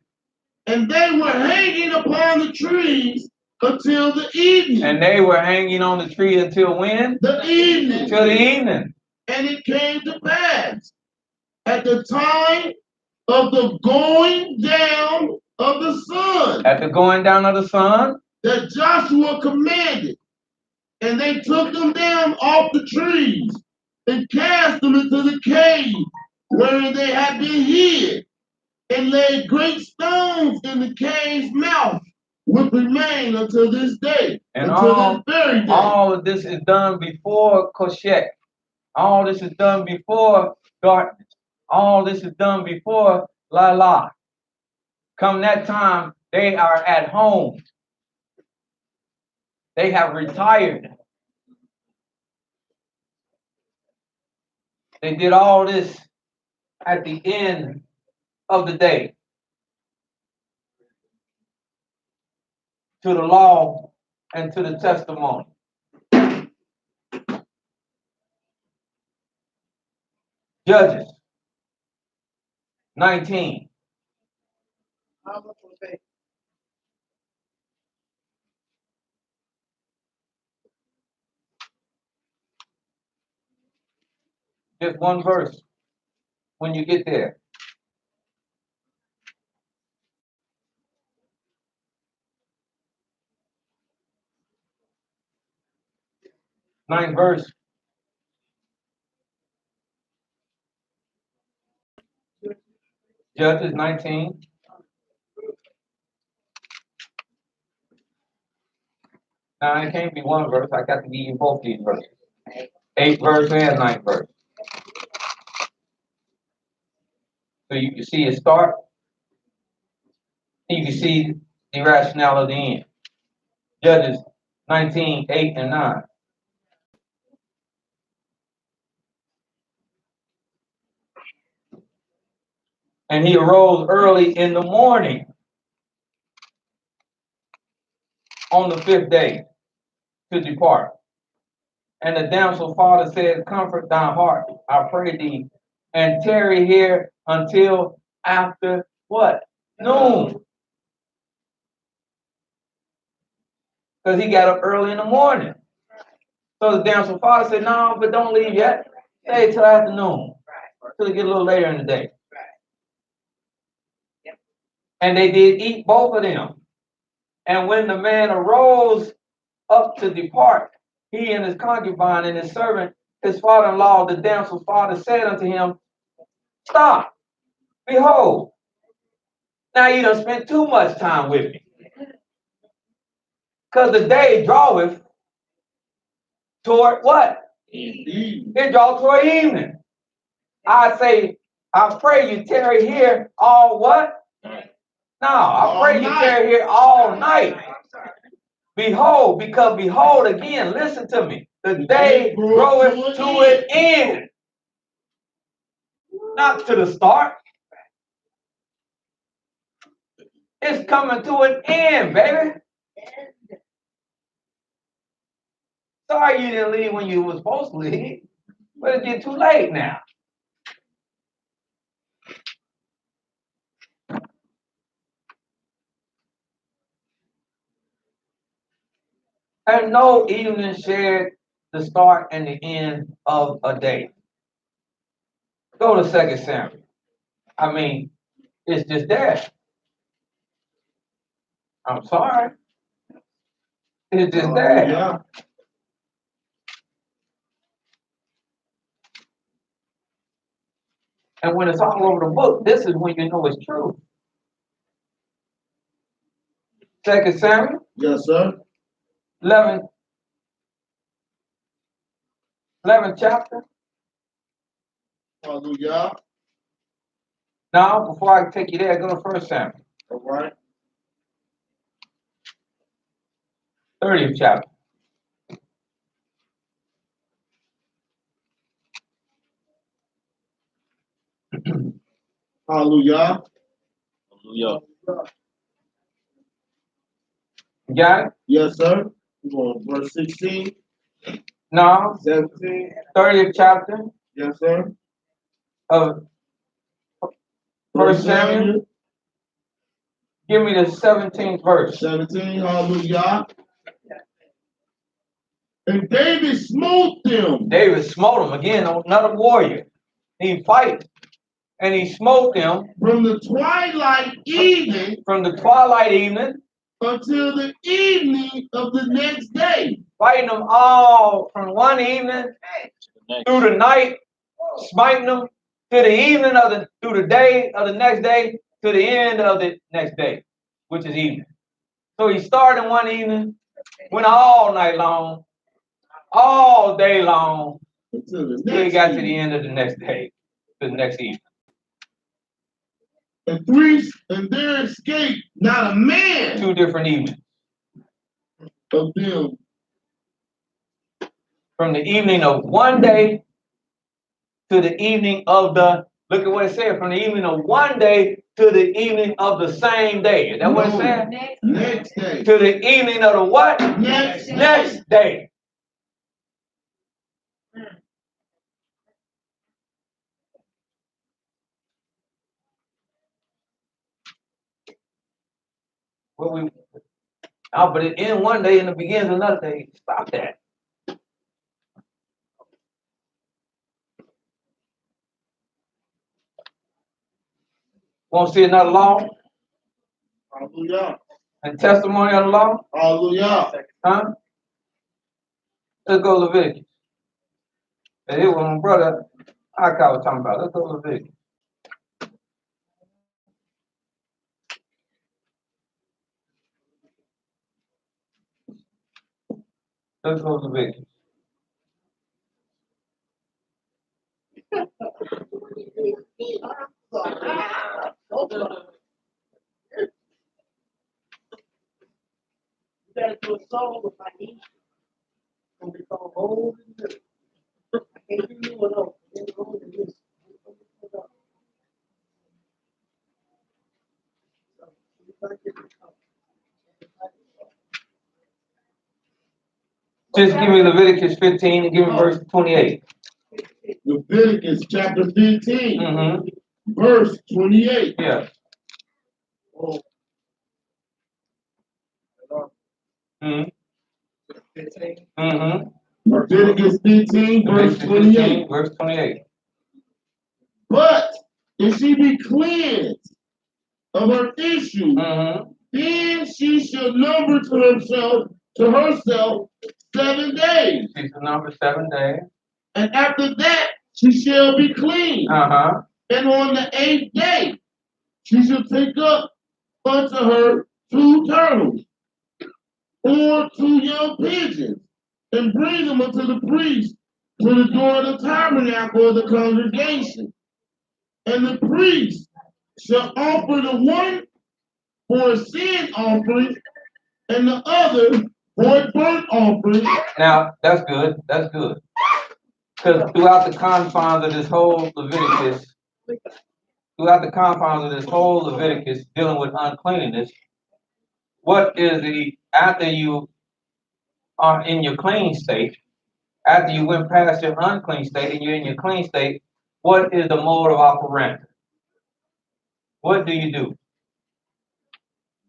And they were hanging upon the trees until the evening. And they were hanging on the tree until when? The evening. Till the evening. And it came to pass at the time of the going down of the sun. At the going down of the sun. That Joshua commanded. And they took them down off the trees and cast them into the cave wherein they had been hid, and laid great stones in the cave's mouth, which remain until this day. And until this very day. All of this is done before Koshek. All this is done before darkness. All this is done before Lala. Come that time, they are at home. They have retired. They did all this at the end of the day. To the law and to the testimony. Judges 19. Just one verse when you get there. Ninth verse. Judges 19. Now it can't be one verse. I got to give you both these verses. 8th verse and 9th verse. So you can see it start. You can see the rationale of the end. Judges 19, 8 and 9. And he arose early in the morning on the 5th day to depart. And the damsel father said, comfort thy heart, I pray thee, and tarry here until after what? Noon. Because he got up early in the morning. So the damsel father said, no, but don't leave yet. Stay till afternoon. Till it get a little later in the day. And they did eat both of them. And when the man arose up to depart, he and his concubine and his servant, his father-in-law, the damsel's father, said unto him, stop, behold, now you done spent too much time with me. Because the day draweth toward what? It draws toward evening. I say, I pray you tarry here all what? No, I pray you tarry here all night. Behold, because behold, again, listen to me. The day groweth to an end. Not to the start. It's coming to an end, baby. Sorry you didn't leave when you were supposed to leave. But it's getting too late now. And no evening shared the start and the end of a day. Go to 2 Samuel. I mean, it's just there. I'm sorry. It's just there. Yeah. And when it's all over the book, this is when you know it's true. 2 Samuel. Yes, sir. 11th chapter. Hallelujah. Now, before I take you there, go to 1 Samuel. All right. 30th chapter. Hallelujah. Hallelujah. You got it? Yes, sir. We're going to verse 16, No. 17. 30th chapter Yes, sir. of 1 Samuel. Give me the 17th verse. 17. Hallelujah. And David smote them. David smote them again, another warrior. He fight, and he smote them From the twilight evening from the twilight evening, until the evening of the next day. fighting them all from one evening through the night, smiting them to the evening of the through the day of the next day to the end of the next day, which is evening. So he started one evening, went all night long, all day long, Until the till he next got to the evening. end of the next day, to the next evening. And there escaped not a man 2 different evenings. of them. From the evening of one day to the evening of the, look at what it said, from the evening of one day to the evening of the same day. Is that what it said? Next day. To the evening of the what? Next Next day. Well, but it ends one day and it begins another day. Stop that. Want to see another law Hallelujah. and testimony of the law? Hallelujah. Huh? Let's go Leviticus. And it was my brother Aka was talking about. Let's go Leviticus. Let's go Leviticus. Just give me Leviticus 15 and give me verse 28. Leviticus chapter 15, Mm-hmm. verse 28. Yeah. Mm-hmm. Mm-hmm. Leviticus 15, verse 28. Verse 28. But if she be cleansed of her issue, Mm-hmm. then she shall number to herself 7 days. She's the number 7 days. And after that she shall be clean. Uh-huh. And on the 8th day she shall take up unto her 2 turtles or 2 young pigeons, and bring them unto the priest to the door of the tabernacle of the congregation. And the priest shall offer the one for a sin offering, and the other for a burnt offering. Now, that's good. That's good. Because throughout the confines of this whole Leviticus, dealing with uncleanness, what is after you are in your clean state, after you went past your unclean state and you're in your clean state, what is the mode of operandi? What do you do?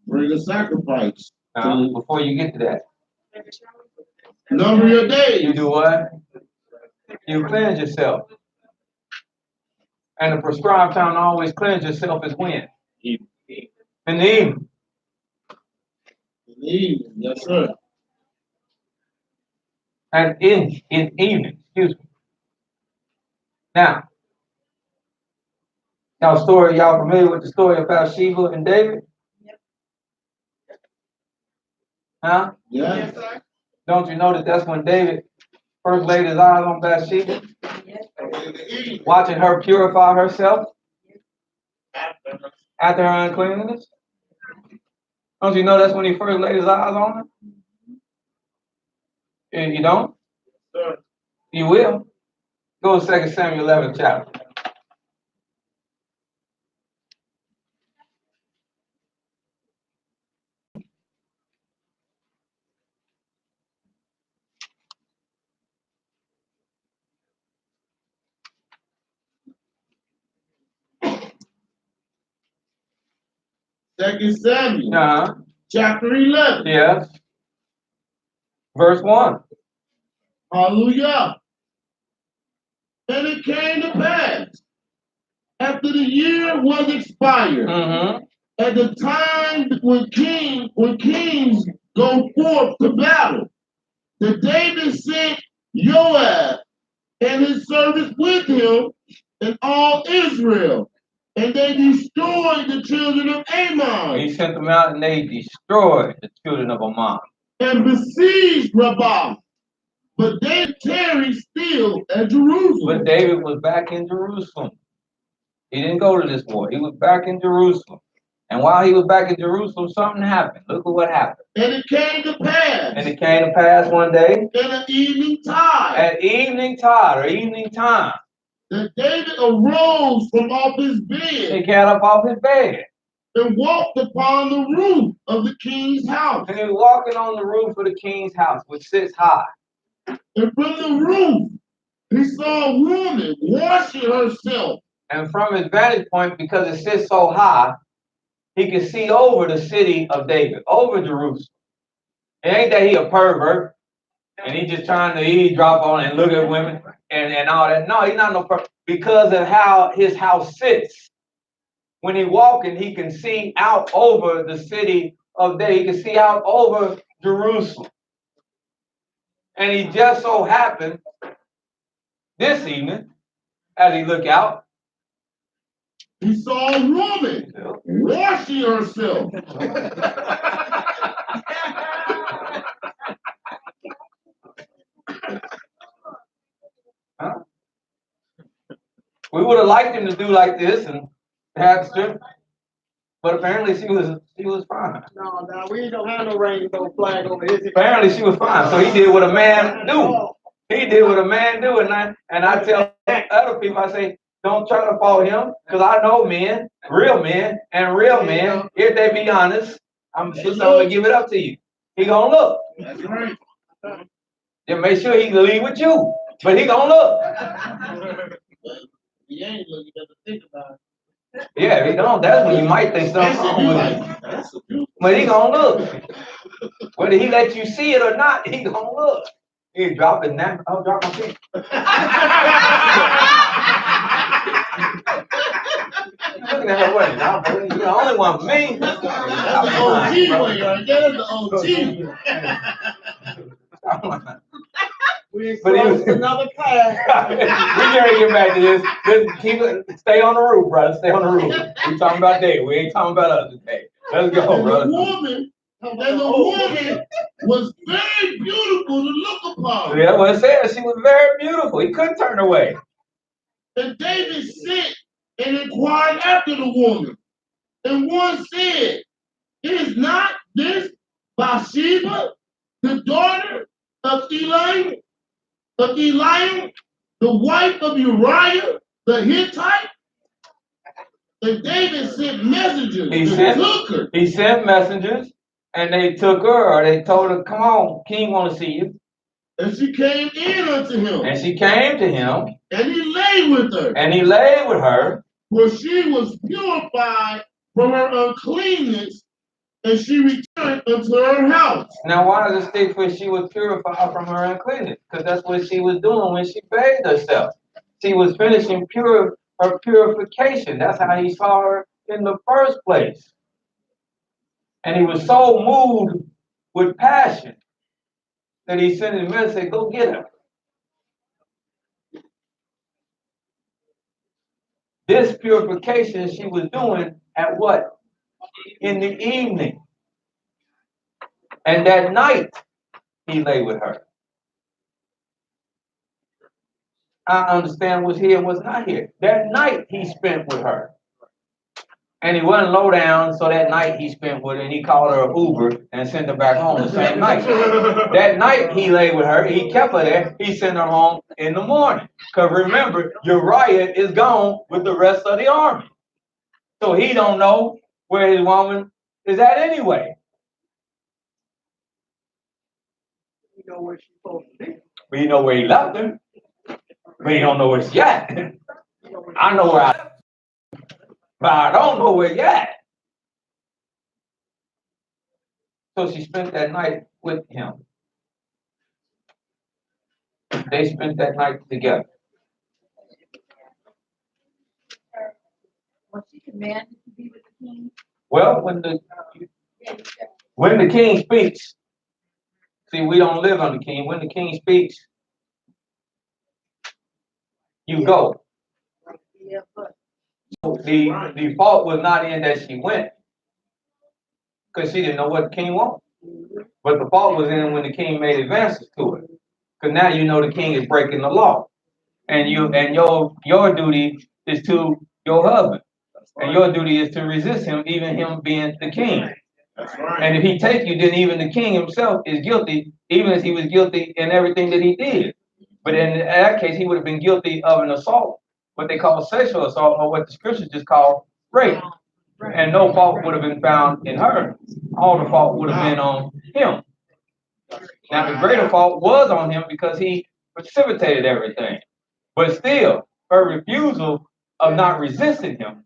Bring a sacrifice. Before you get to that. Number your days. You do what? You cleanse yourself. And the prescribed time to always cleanse yourself is when? In the evening. In the evening, yes, sir. And in evening, excuse me. Now, y'all familiar with the story about Sheba and David? Huh? Yes. Don't you know that that's when David first laid his eyes on Bathsheba? Watching her purify herself after her uncleanness? Don't you know that's when he first laid his eyes on her? You don't? Sir. You will. Go to 2 Samuel 11 chapter. Second Samuel, chapter 11. Yes. Verse 1. Hallelujah. And it came to pass, after the year was expired, at the time when kings go forth to battle, that David sent Joab and his servants with him and all Israel, and they destroyed the children of Ammon. He sent them out and they destroyed the children of Ammon. And besieged Rabbah, but they tarried still at Jerusalem. But David was back in Jerusalem. He didn't go to this war. He was back in Jerusalem. And while he was back in Jerusalem, something happened. Look at what happened. And it came to pass. And it came to pass one day. At evening tide. At evening tide or evening time. That David arose from off his bed. He got up off his bed. And walked upon the roof of the king's house. And he was walking on the roof of the king's house, which sits high. And from the roof, he saw a woman washing herself. And from his vantage point, because it sits so high, he can see over the city of David, over Jerusalem. It ain't that he a pervert, and he just trying to eavesdrop on and look at women and all that. No, he's not no pervert. Because of how his house sits, when he walking, he can see out over the city of David. He can see out over Jerusalem. And he just so happened this evening, as he looked out, he saw a woman washing herself. Huh? We would have liked him to do like this and have strip, but apparently she was fine. No, we don't have no rainbow flag over here. Apparently she was fine. So he did what a man do. He did what a man do, and I tell other people, I say, don't try to follow him, because I know men, and real men, if they be honest, I'm gonna give it up to you. He gonna look. That's right. Then make sure he can leave with you, but he gonna look. He ain't looking at the think about it. Yeah, if he don't, that's when you might think something wrong with him. But he gonna look. Whether he let you see it or not, he gonna look. He dropping that. I'll drop my pen. Looking at her way. Now, you're the only one for me. That's the OG way right there. That's the OG. We But he was another class. We gotta get back to this. Just stay on the roof, brother. Stay on the roof. We talking about David. We ain't talking about us today. Let's go, brother. The woman was very beautiful to look upon. Yeah, well, it says she was very beautiful. He couldn't turn away. And David sent and inquired after the woman. And one said, is not this Bathsheba, the daughter of Eliam, the wife of Uriah the Hittite? And David sent messengers and took her. He sent messengers, and they took her, or they told her, come on, king want to see you. And she came in unto him. And she came to him. And he lay with her. And he lay with her. For she was purified from her uncleanness, and she returned unto her house. Now, why does it state for she was purified from her uncleanness? Because that's what she was doing when she bathed herself. She was finishing her purification. That's how he saw her in the first place. And he was so moved with passion that he sent his men and said, go get her. This purification she was doing at what? In the evening. And that night, he lay with her. I understand what's here and what's not here. That night, he spent with her. And he wasn't low down, so that night he spent with her, and he called her an Uber and sent her back home the same night. That night, he lay with her. He kept her there. He sent her home in the morning. Because remember, Uriah is gone with the rest of the army. So he don't know where his woman is at anyway. You know where she's supposed to be. We know where he left her. We don't know where she's at. I know where I left her, but I don't know where you at. So she spent that night with him. They spent that night together. Was she commanded to be with the king? Well, when the king speaks, see, we don't live under king. When the king speaks, you go. Yeah, but The fault was not in that she went, because she didn't know what the king wanted. But the fault was in when the king made advances to it. Because now you know the king is breaking the law. And your duty is to your husband. And your duty is to resist him, even him being the king. That's right. And if he take you, then even the king himself is guilty, even as he was guilty in everything that he did. But in that case, he would have been guilty of an assault, what they call sexual assault, or what the scriptures just call rape. And no fault would have been found in her. All the fault would have been on him. Now, the greater fault was on him because he precipitated everything. But still, her refusal of not resisting him,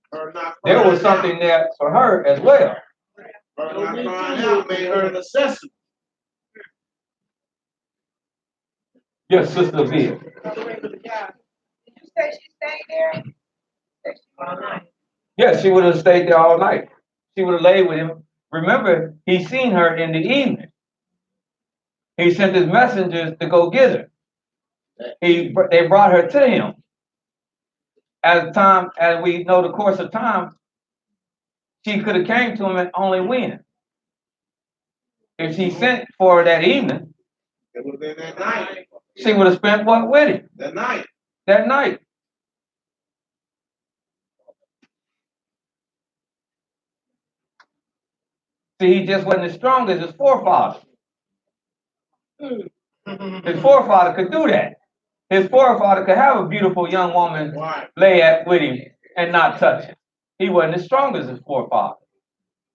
there was something there for her as well. Her not crying out made her an accessory. Yes, Sister Bill. Did you say she stayed there? All night. Yeah, she would have stayed there all night. She would have laid with him. Remember, he seen her in the evening. He sent his messengers to go get her. They brought her to him. As we know the course of time, she could have came to him and only when. If she sent for her that evening, It would have been that night. she would have spent what with him That night. that night. See, he just wasn't as strong as his forefather. His forefather could do that. His forefather could have a beautiful young woman lay with him and not touch it. He wasn't as strong as his forefather.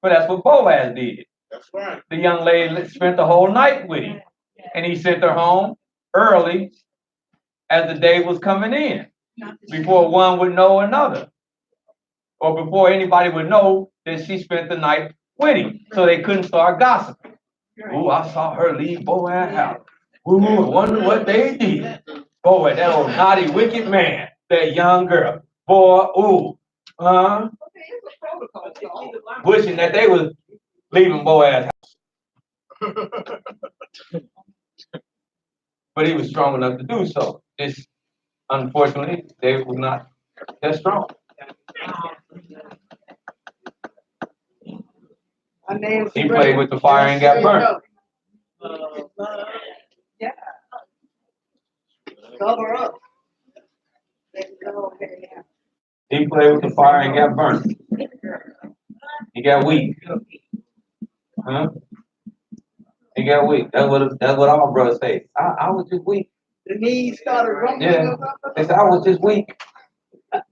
But that's what Boaz did. That's right. The young lady spent the whole night with him. And he sent her home early as the day was coming in, before one would know another, or before anybody would know that she spent the night with him, so they couldn't start gossiping. Ooh, I saw her leave Boaz's house. Ooh, I wonder what they did. Boy, that old naughty, wicked man, that young girl. Boy, ooh, wishing that they was leaving Boaz's house. But he was strong enough to do so. Unfortunately, they were not that strong. He played with the fire and got burned. Yeah. Cover up. He played with the fire and got burned. He got weak. Huh? He got weak. That's what all brothers say. I was just weak. The knees started rumbling. Yeah. They said I was just weak. I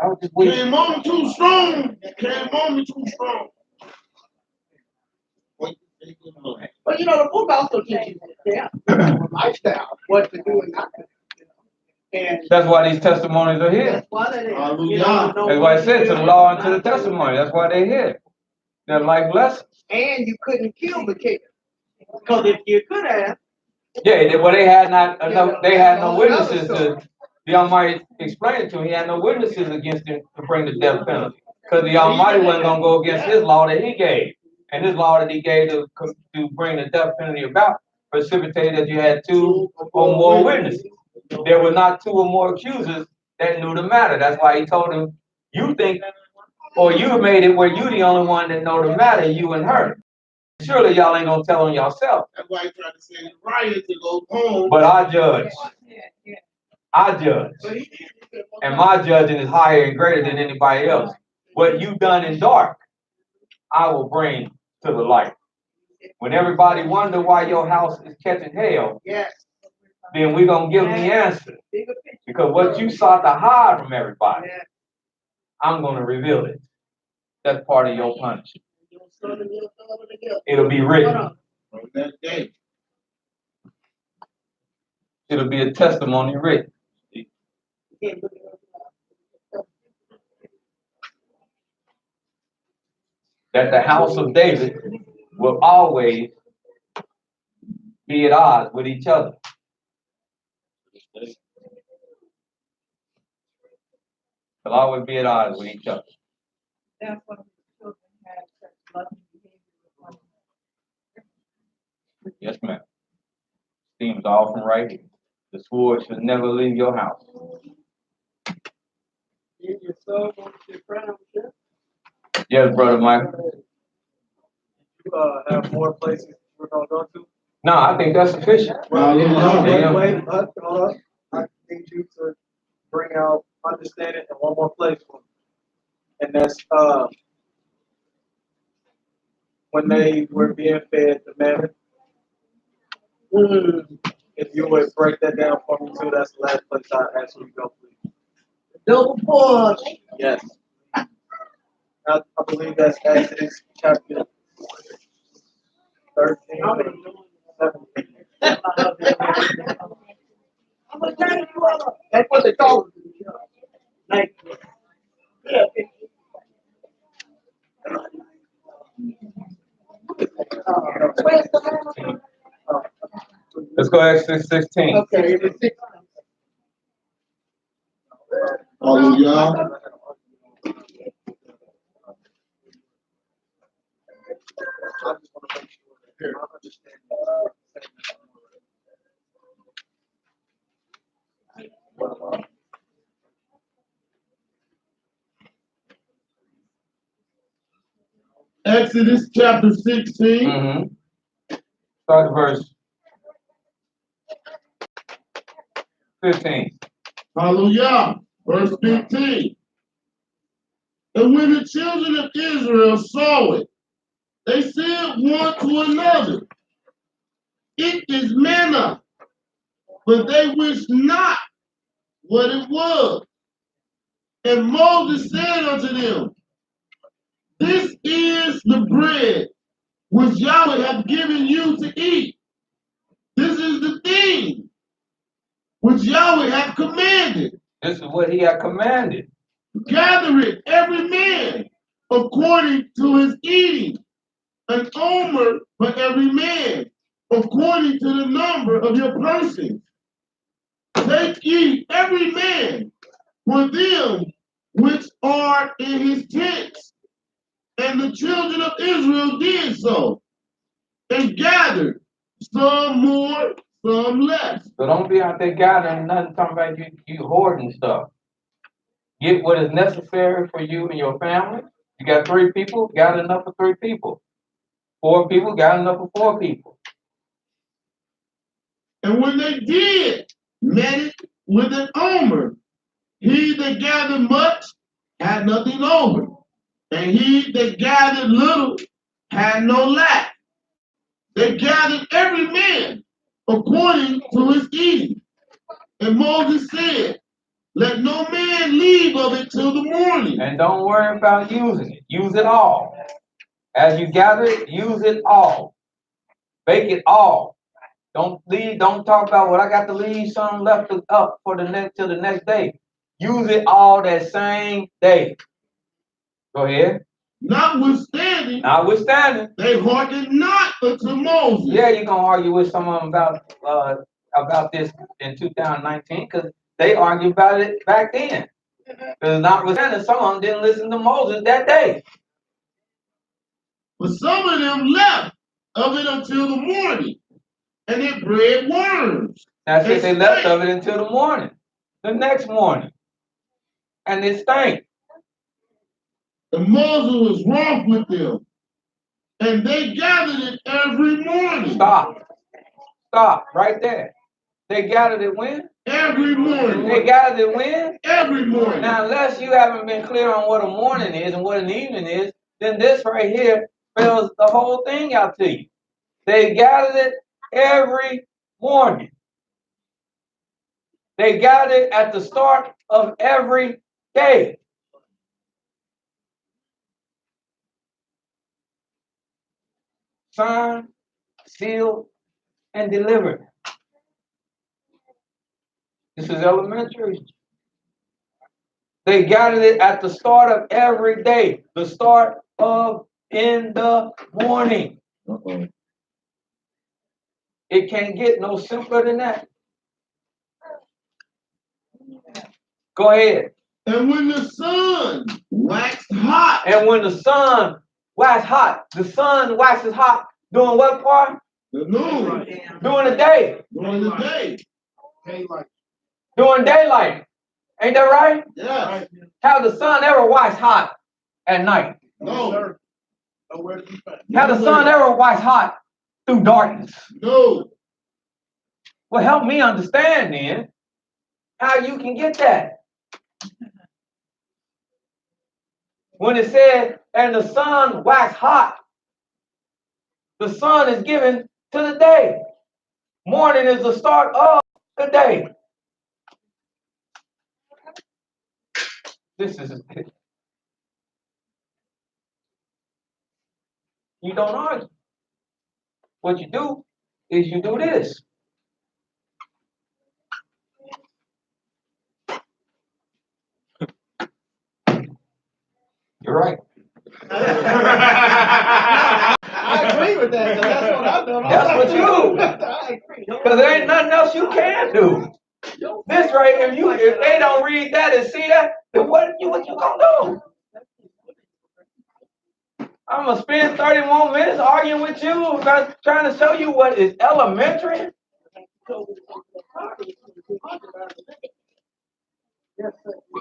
was just weak. Came on too strong. Came on me too strong. But you know, the book also teaches lifestyle, what to do and not to do. And that's why these testimonies are here. that's why they, That's why it said to the law and to the testimony. That's why they're here. They're life lessons. And you couldn't kill the king. Because if you could have. Yeah, well, they had not enough. They had no witnesses to. The Almighty explained it to him. He had no witnesses against him to bring the death penalty, because the Almighty wasn't going to go against His law that He gave, and His law that He gave to bring the death penalty about precipitated that you had 2 or more witnesses. There were not 2 or more accusers that knew the matter. That's why He told him, "You think, or you made it where you the only one that know the matter, you and her. Surely y'all ain't gonna tell on yourself." That's why He tried to send Uriah to go home. But I judge. I judge. And my judging is higher and greater than anybody else. What you done in dark, I will bring to the light. When everybody wonder why your house is catching hell, then we're going to give them the answer. Because what you sought to hide from everybody, I'm going to reveal it. That's part of your punishment. It'll be written. It'll be a testimony written. That the house of David will always be at odds with each other. They'll always be at odds with each other. That's why the children have such loving behavior with one another. Yes, ma'am. Seems all from right here. The sword should never leave your house. Yes, Brother Michael. You have more places we're gonna go to? No, I think that's sufficient. I need you to bring out understanding in one more place for me. And that's when they were being fed the manna. If you would break that down for me too, that's the last place I ask you to go, please. Double pause. Yes. I believe that's Exodus chapter 13 or 17. That's what they call it. Like, Let's go Exodus 16. okay, Hallelujah. Exodus chapter 16. Mm-hmm. Start at verse 15. Hallelujah. Verse 15. And when the children of Israel saw it, they said one to another, "It is manna," but they wished not what it was. And Moses said unto them, "This is the bread which Yahweh hath given you to eat. This is the thing which Yahweh hath commanded. This is what he had commanded. Gather it, every man, according to his eating, an omer for every man, according to the number of your persons. Take ye every man for them which are in his tents." And the children of Israel did so, and gathered, some more, some less. So don't be out there gathering nothing talking about you hoarding stuff. Get what is necessary for you and your family. You got 3 people, got enough for 3 people. 4 people, got enough for 4 people. And when they did met it with an omer, he that gathered much had nothing over, and he that gathered little had no lack. They gathered every man according to his eating. And Moses said, "Let no man leave of it till the morning." And don't worry about using it. Use it all. As you gather it, use it all. Bake it all. Don't talk about what I got to leave some left up for the next till the next day. Use it all that same day. Go ahead. Notwithstanding, they hearkened not unto Moses. Yeah, you're gonna argue with some of them about this in 2019 because they argued about it back then. Because notwithstanding, some of them didn't listen to Moses that day. But some of them left of it until the morning, and it bred worms. That's if they left of it until the morning, the next morning, and it stank. And Moses was wroth with them, and they gathered it every morning. Stop right there. They gathered it when? Every morning. They gathered it when? Every morning. Now, unless you haven't been clear on what a morning is and what an evening is, then this right here spells the whole thing out to you. They gathered it every morning. They gathered at the start of every day. Signed, sealed, and delivered. This is elementary. They gathered it at the start of every day. The start of in the morning. It can't get no simpler than that. Go ahead. And when the sun waxed hot. And when the sun waxed hot. The sun waxes hot during what part? The noon. During the day. During the day. Daylight. During daylight. Ain't that right? Yeah. Have the sun ever waxed hot at night? No. Nowhere to be found. Have the sun ever waxed hot through darkness? No. Well, help me understand then how you can get that. When it said, and the sun waxed hot, the sun is given to the day. Morning is the start of the day. This is, you don't argue. What you do is you do this. You're right. I agree with that. That's what I'm doing. That's what you do. I agree. Because there ain't nothing else you can do. This right here, if they don't read that and see that, then what you gonna do? I'm gonna spend 30 more minutes arguing with you about trying to show you what is elementary.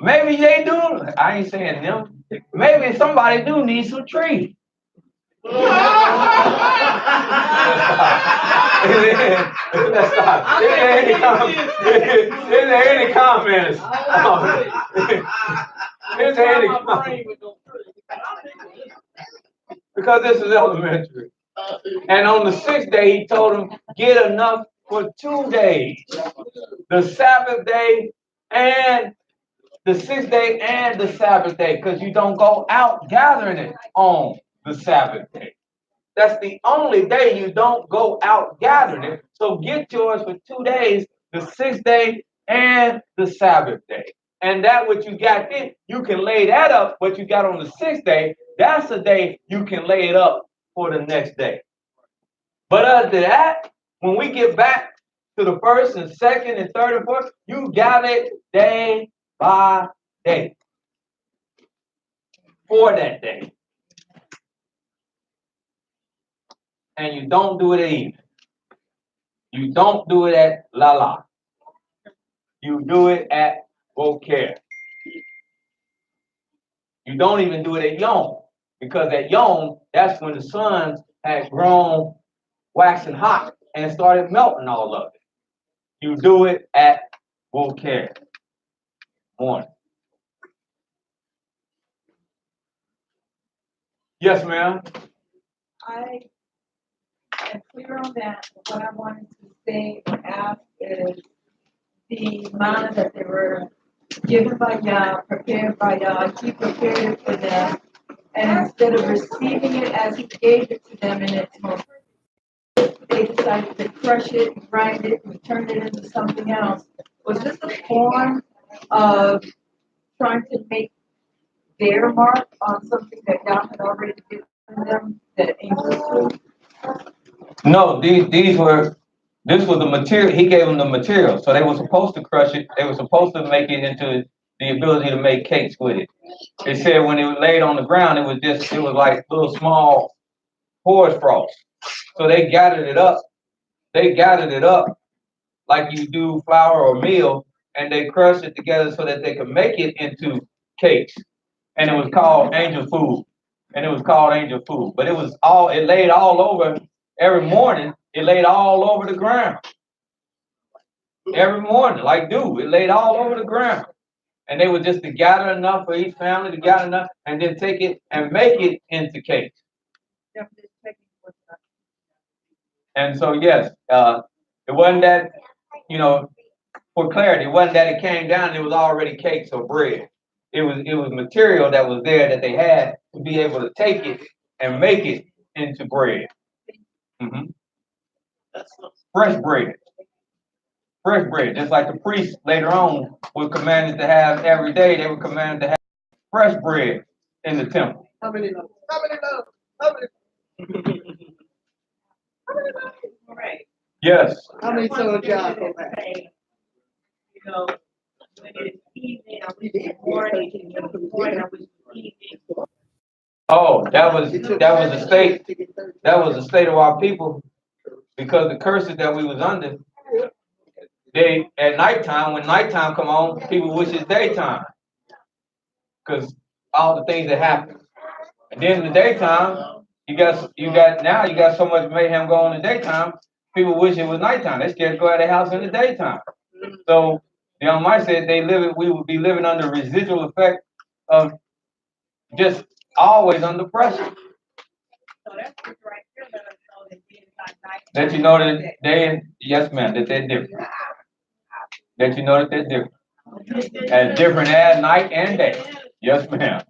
Maybe they do. I ain't saying them. Maybe somebody do need some trees. Let's stop. Is there any comments? Is there any comments? Because this is elementary. And on the 6th day, he told them, get enough for 2 days. The Sabbath day and the 6th day and the Sabbath day, because you don't go out gathering it on the Sabbath day. That's the only day you don't go out gathering it. So get yours for 2 days, the 6th day and the Sabbath day. And that what you got in, you can lay that up, what you got on the 6th day, that's the day you can lay it up for the next day. But other than that, when we get back to the 1st and 2nd and 3rd and 4th, you gather it day by day for that day. And you don't do it at evening. You don't do it at Lala. You do it at Beaucaire. You don't even do it at Yom, because at Yom, that's when the sun had grown waxing hot and started melting all of it. You do it at Beaucaire morning. Yes, ma'am. I am clear on that. What I wanted to say or ask is the manna that they were given by Yah, prepared by Yah, He prepared it for them. And instead of receiving it as He gave it to them in its most, they decided to crush it, grind it, and turn it into something else. Was this a form of trying to make their mark on something that God had already given them, that angels do? No, this was the material. He gave them the material, so they were supposed to crush it. They were supposed to make it into the ability to make cakes with it. It said when it was laid on the ground, it was like little small hoar's frost. So they gathered it up. They gathered it up like you do flour or meal, and they crushed it together so that they could make it into cakes. And it was called angel food. And it was called angel food. But it laid all over every morning. It laid all over the ground. Every morning, like dew, it laid all over the ground. And they would just to gather enough for each family to gather enough and then take it and make it into cakes. And so, yes, it wasn't that, for clarity, it wasn't that it came down and it was already cakes or bread. It was material that was there that they had to be able to take it and make it into bread. Mm-hmm. Fresh bread. Fresh bread. Just like the priests later on were commanded to have every day, they were commanded to have fresh bread in the temple. How many loaves? How many loaves? How many? Right. Yes. How many told y'all go back? When it's evening, I wish it's morning, and when it's morning, I wish it's evening. Oh, that was the state. That was the state of our people, because the curses that we was under. They at nighttime, when nighttime come on, people wish it's daytime, because all the things that happen. And then in the daytime, you got so much mayhem going in the daytime. People wish it was nighttime. They scared to go out of the house in the daytime. So the Almighty said we would be living under residual effect of just always under pressure. So that's just right here that I know that being like night. That you know that yes ma'am, that they're different. That you know that they're different. As different as night and day. Yes ma'am.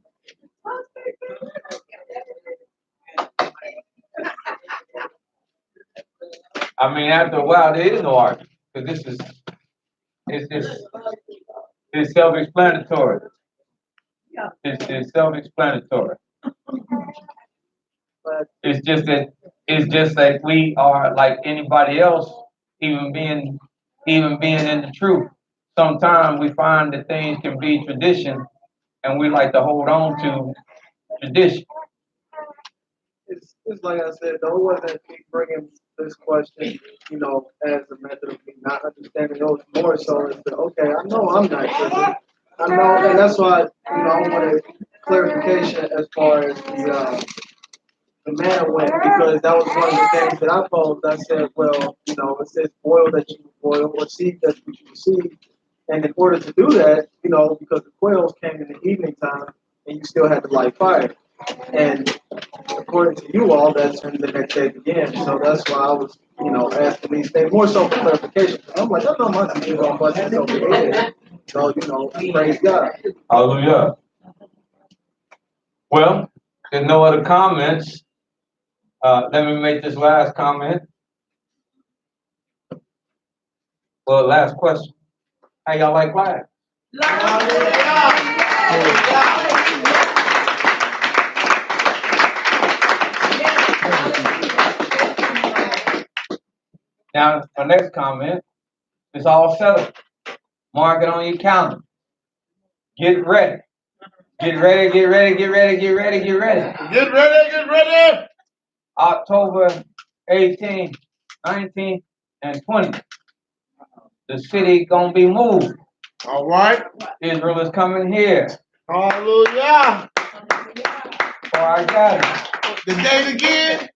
I mean, after a while, there is no argument, because it's self-explanatory. It's self-explanatory. It's just that we are like anybody else, even being in the truth. Sometimes we find that things can be tradition, and we like to hold on to tradition. It's like I said, though, it wasn't me bringing this question, as a method of me not understanding. It was more so as to, okay, I know I'm not tripping. I know, and that's why, I wanted clarification as far as the manner went, because that was one of the things that I posed. I said, well, it says boil that you boil or seed that you receive. And in order to do that, because the quails came in the evening time and you still had to light fire. And according to you all, that's when the next day began. So that's why I was, asking these things more so for clarification. I'm like, I know my team gonna bust this over the head. So, praise God. Hallelujah. Well, there's no other comments. Let me make this last comment. Well, last question. How y'all like life? Now, my next comment is all settled. Mark it on your calendar. Get ready. Get ready, get ready, get ready, get ready, get ready. Get ready, get ready. October 18th, 19th, and 20th. The city gonna be moved. All right. Israel is coming here. Hallelujah. For our gathering. The date again?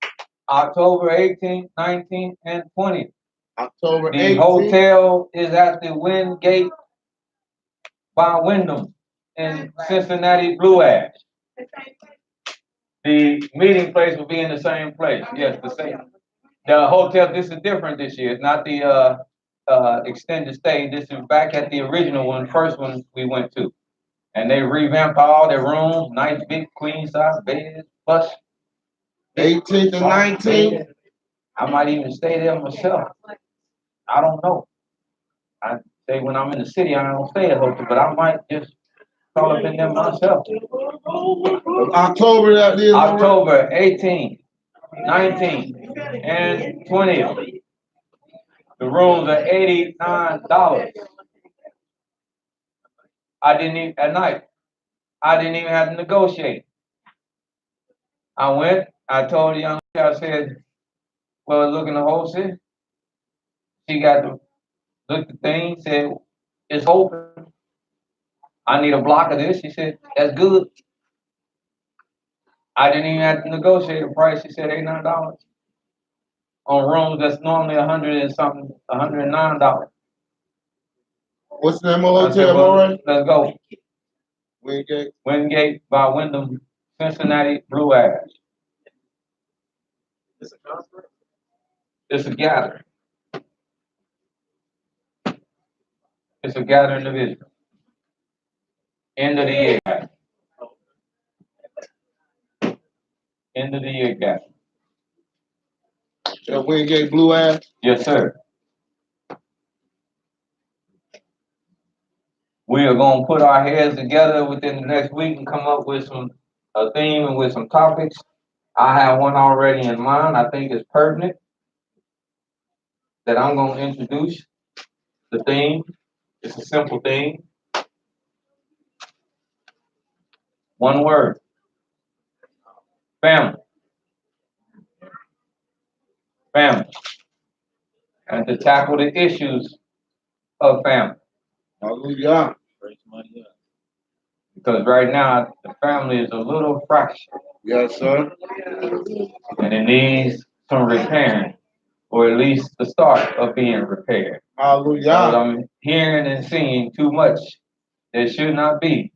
October 18th, 19th, and 20th. October 18th. The hotel is at the Wingate by Wyndham in Cincinnati Blue Ash. The meeting place will be in the same place. Yes, the same. The hotel, this is different this year. It's not the extended stay. This is back at the original one, first one we went to. And they revamped all their rooms, nice big queen size beds, plus 18th and 19th. I might even stay there myself. I don't know. I say when I'm in the city, I don't stay at hotel, but I might just call up in there myself. October, that is. October 18th, 19th, and 20th. The rooms are $89. At night, I didn't even have to negotiate. I went, I told the young lady, I said, well, look in the whole city. She got to look the thing, said, it's open. I need a block of this. She said, that's good. I didn't even have to negotiate a price. She said $89 on rooms that's normally $100 and something, $109. What's the name of the hotel, Lauren? Let's go. Wingate. Wingate by Wyndham, Cincinnati Blue Ash. It's a conference? It's a gathering. It's a gathering of Israel. End of the year. End of the year gathering. That Wingate Blue Ash? Yes, sir. We are going to put our heads together within the next week and come up with a theme and with some topics. I have one already in mind. I think it's pertinent that I'm going to introduce. The theme. It's a simple theme. One word. Family. Family. And to tackle the issues of family. Hallelujah. Because right now, the family is a little fractured. Yes, sir. And it needs some repairing, or at least the start of being repaired. Hallelujah. Because I'm hearing and seeing too much that should not be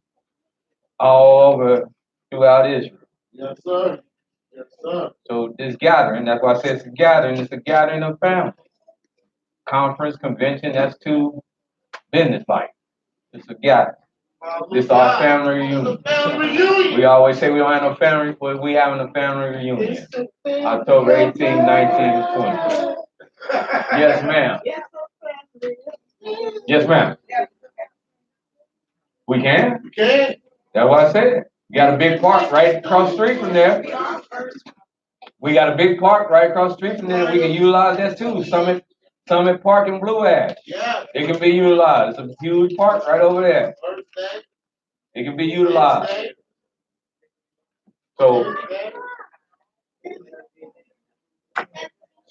all over throughout Israel. Yes, sir. Yes, sir. So this gathering, that's why I said it's a gathering of family. Conference, convention, that's too business-like. It's a gathering. This is our family reunion. We always say we don't have no family, but we having a family reunion. October 18, 19, and 20. Yes, ma'am. Yes, ma'am. We can? You can. That's what I said. We got a big park right across the street from there. We got a big park right across the street from there. We can utilize that too. Summit Park in Blue Ash. Yeah. It can be utilized. It's a huge park right over there. It can be utilized. So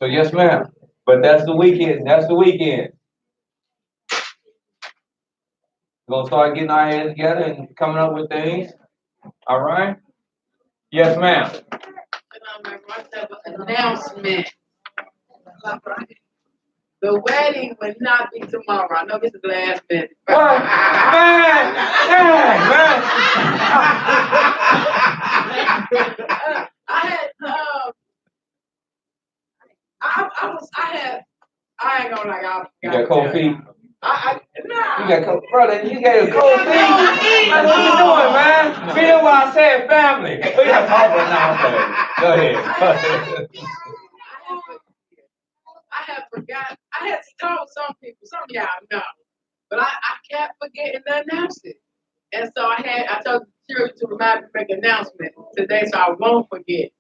So yes, ma'am. But that's the weekend. That's the weekend. We're gonna start getting our heads together and coming up with things. All right? Yes, ma'am. Announcement. The wedding will not be tomorrow. I know this is the last minute. What? Man! I ain't gonna lie, y'all. You got cold feet? Nah. You got cold, brother, you got a cold feet? Man, what you doing, man? See, that's why I said family. We got to talk now. Go ahead. I have forgot. I had told some people, some of y'all know, but I kept forgetting to announce it. And so I told the church to remind me to make an announcement today so I won't forget.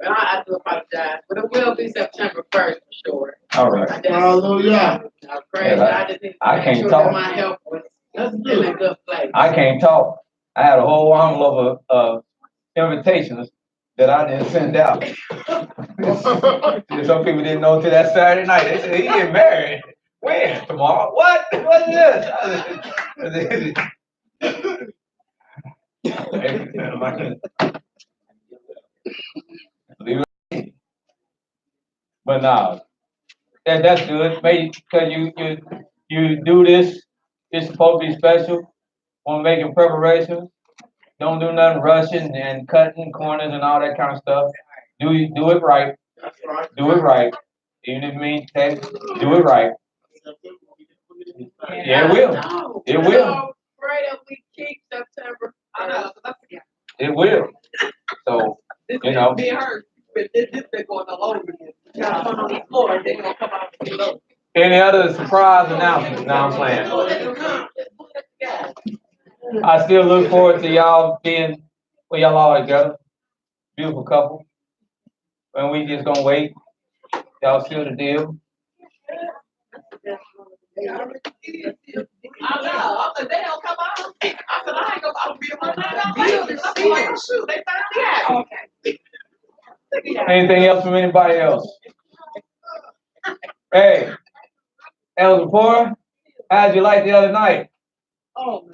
But I do apologize. But it will be September 1st for sure. All right. Hallelujah. I pray. I just need to make sure that my health was in a good place. I can't talk. I had a whole envelope of invitations that I didn't send out. Some people didn't know until that Saturday night. They said, he getting married. When? Tomorrow? What? What's this? But no, that's good. Maybe because you do this, it's supposed to be special. On making preparations. Don't do nothing rushing and cutting corners and all that kind of stuff. Do it right. Do it right. Even if it means do it right. Yeah, it will. It will. Pray that we keep September. It will. So, you know. Be heard. But this been going all over again. On the floor, they're gonna come out and low. Any other surprise announcements? Now I'm playing. I still look forward to y'all being where y'all all together. Beautiful couple. And we just gonna wait. Y'all seal the deal. I know. They don't come out. I said I ain't gonna be one night. Shoot, they found me out. Okay. Anything else from anybody else? Hey, Elder Poor, how'd you like the other night? Oh,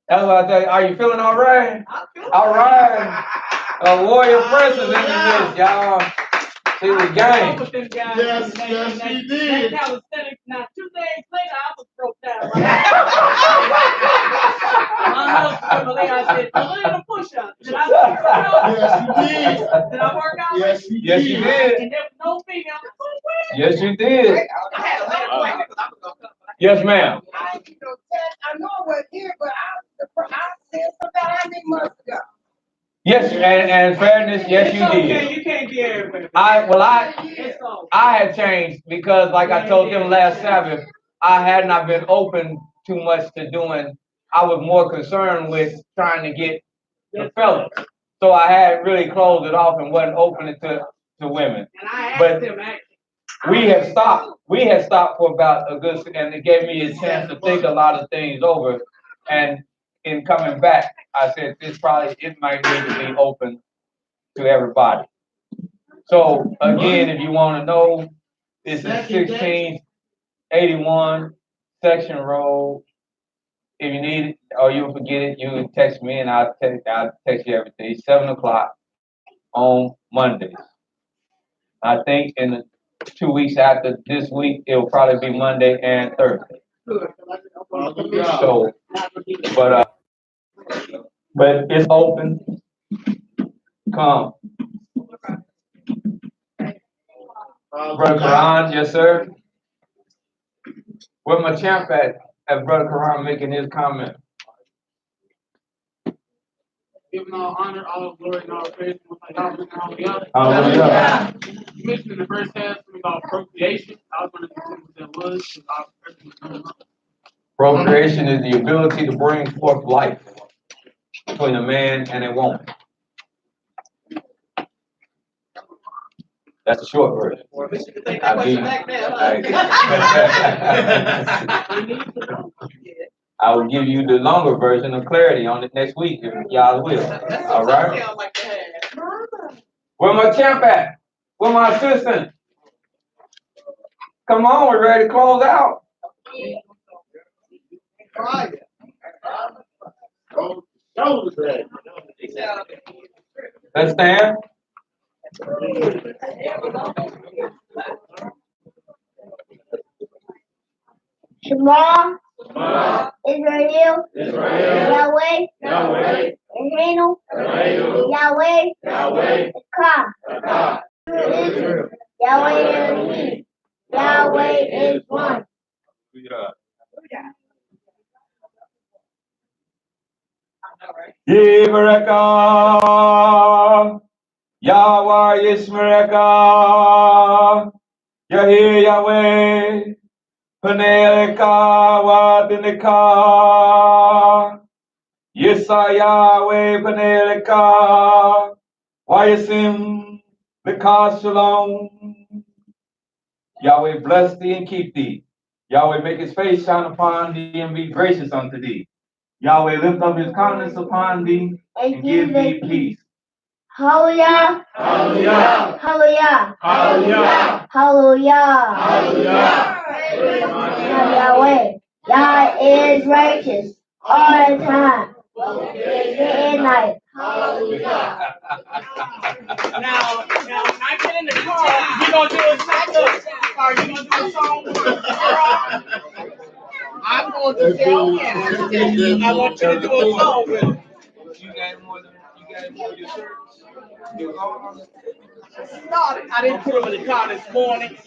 That's what I tell you. Are you feeling all right? All right. A warrior princess in this, y'all. See the game. Yes, she did. Now 2 days later, I was broke down. My husband, I said, "I'm gonna push up." Did I work out? Yes, you did. Did I work out? Yes, you Yes, you did. And there was no female. Yes, you did. I had a man because I was gonna come. Yes, ma'am. I know I was here, but I said something I didn't months ago. Yes, and fairness, yes, you did. You can't be everywhere. I had changed because, like I told them last Sabbath, I had not been open too much to doing. I was more concerned with trying to get the fellas, so I had really closed it off and wasn't opening to women. And I asked But him actually. we had stopped. We had stopped for about a good, and it gave me a chance to think a lot of things over. And in coming back, I said it might need to be open to everybody. So again, if you want to know, this is 1681 Section Road. If you need it or you forget it, you can text me and I'll text you everything. 7 o'clock on Mondays. I think in the 2 weeks after this week, it'll probably be Monday and Thursday. So, but it's open. Come. Brother Karan, yes, sir. Where my champ at Brother Karan making his comment? Giving all honor, all glory, and all praise to God. Hallelujah. You mentioned in the first half about procreation. I was going to see what that was. Procreation is the ability to bring forth life between a man and a woman. That's the short version. I will give you the longer version of clarity on it next week if y'all will. All right? Where my champ at? Where my assistant? Come on, we're ready to close out. Let's stand. Shema, Israel, Yahweh, Elohim, Yahweh, Ka, Israel, Yahweh Elohim, Yahweh is one. Yivareka, Yahweh Yishmereka, Yahi Yahweh, Paneleka, Wadinika, Yisa Yahweh, Paneleka, Wayasim, Beka Shalom. Yahweh bless thee and keep thee. Yahweh make his face shine upon thee and be gracious unto thee. Yahweh lift up his countenance upon thee and give thee peace. Hallelujah. Hallelujah. Hallelujah. Hallelujah. Hallelujah. Yahweh. Yah is righteous all the time. Day and night. Hallelujah. Now, when I get in the car, you gonna do a song? Are you gonna do a song with the girl? I'm going to tell him. I want you to do a song with him. You got more than your church? No, I didn't put him in the car this morning.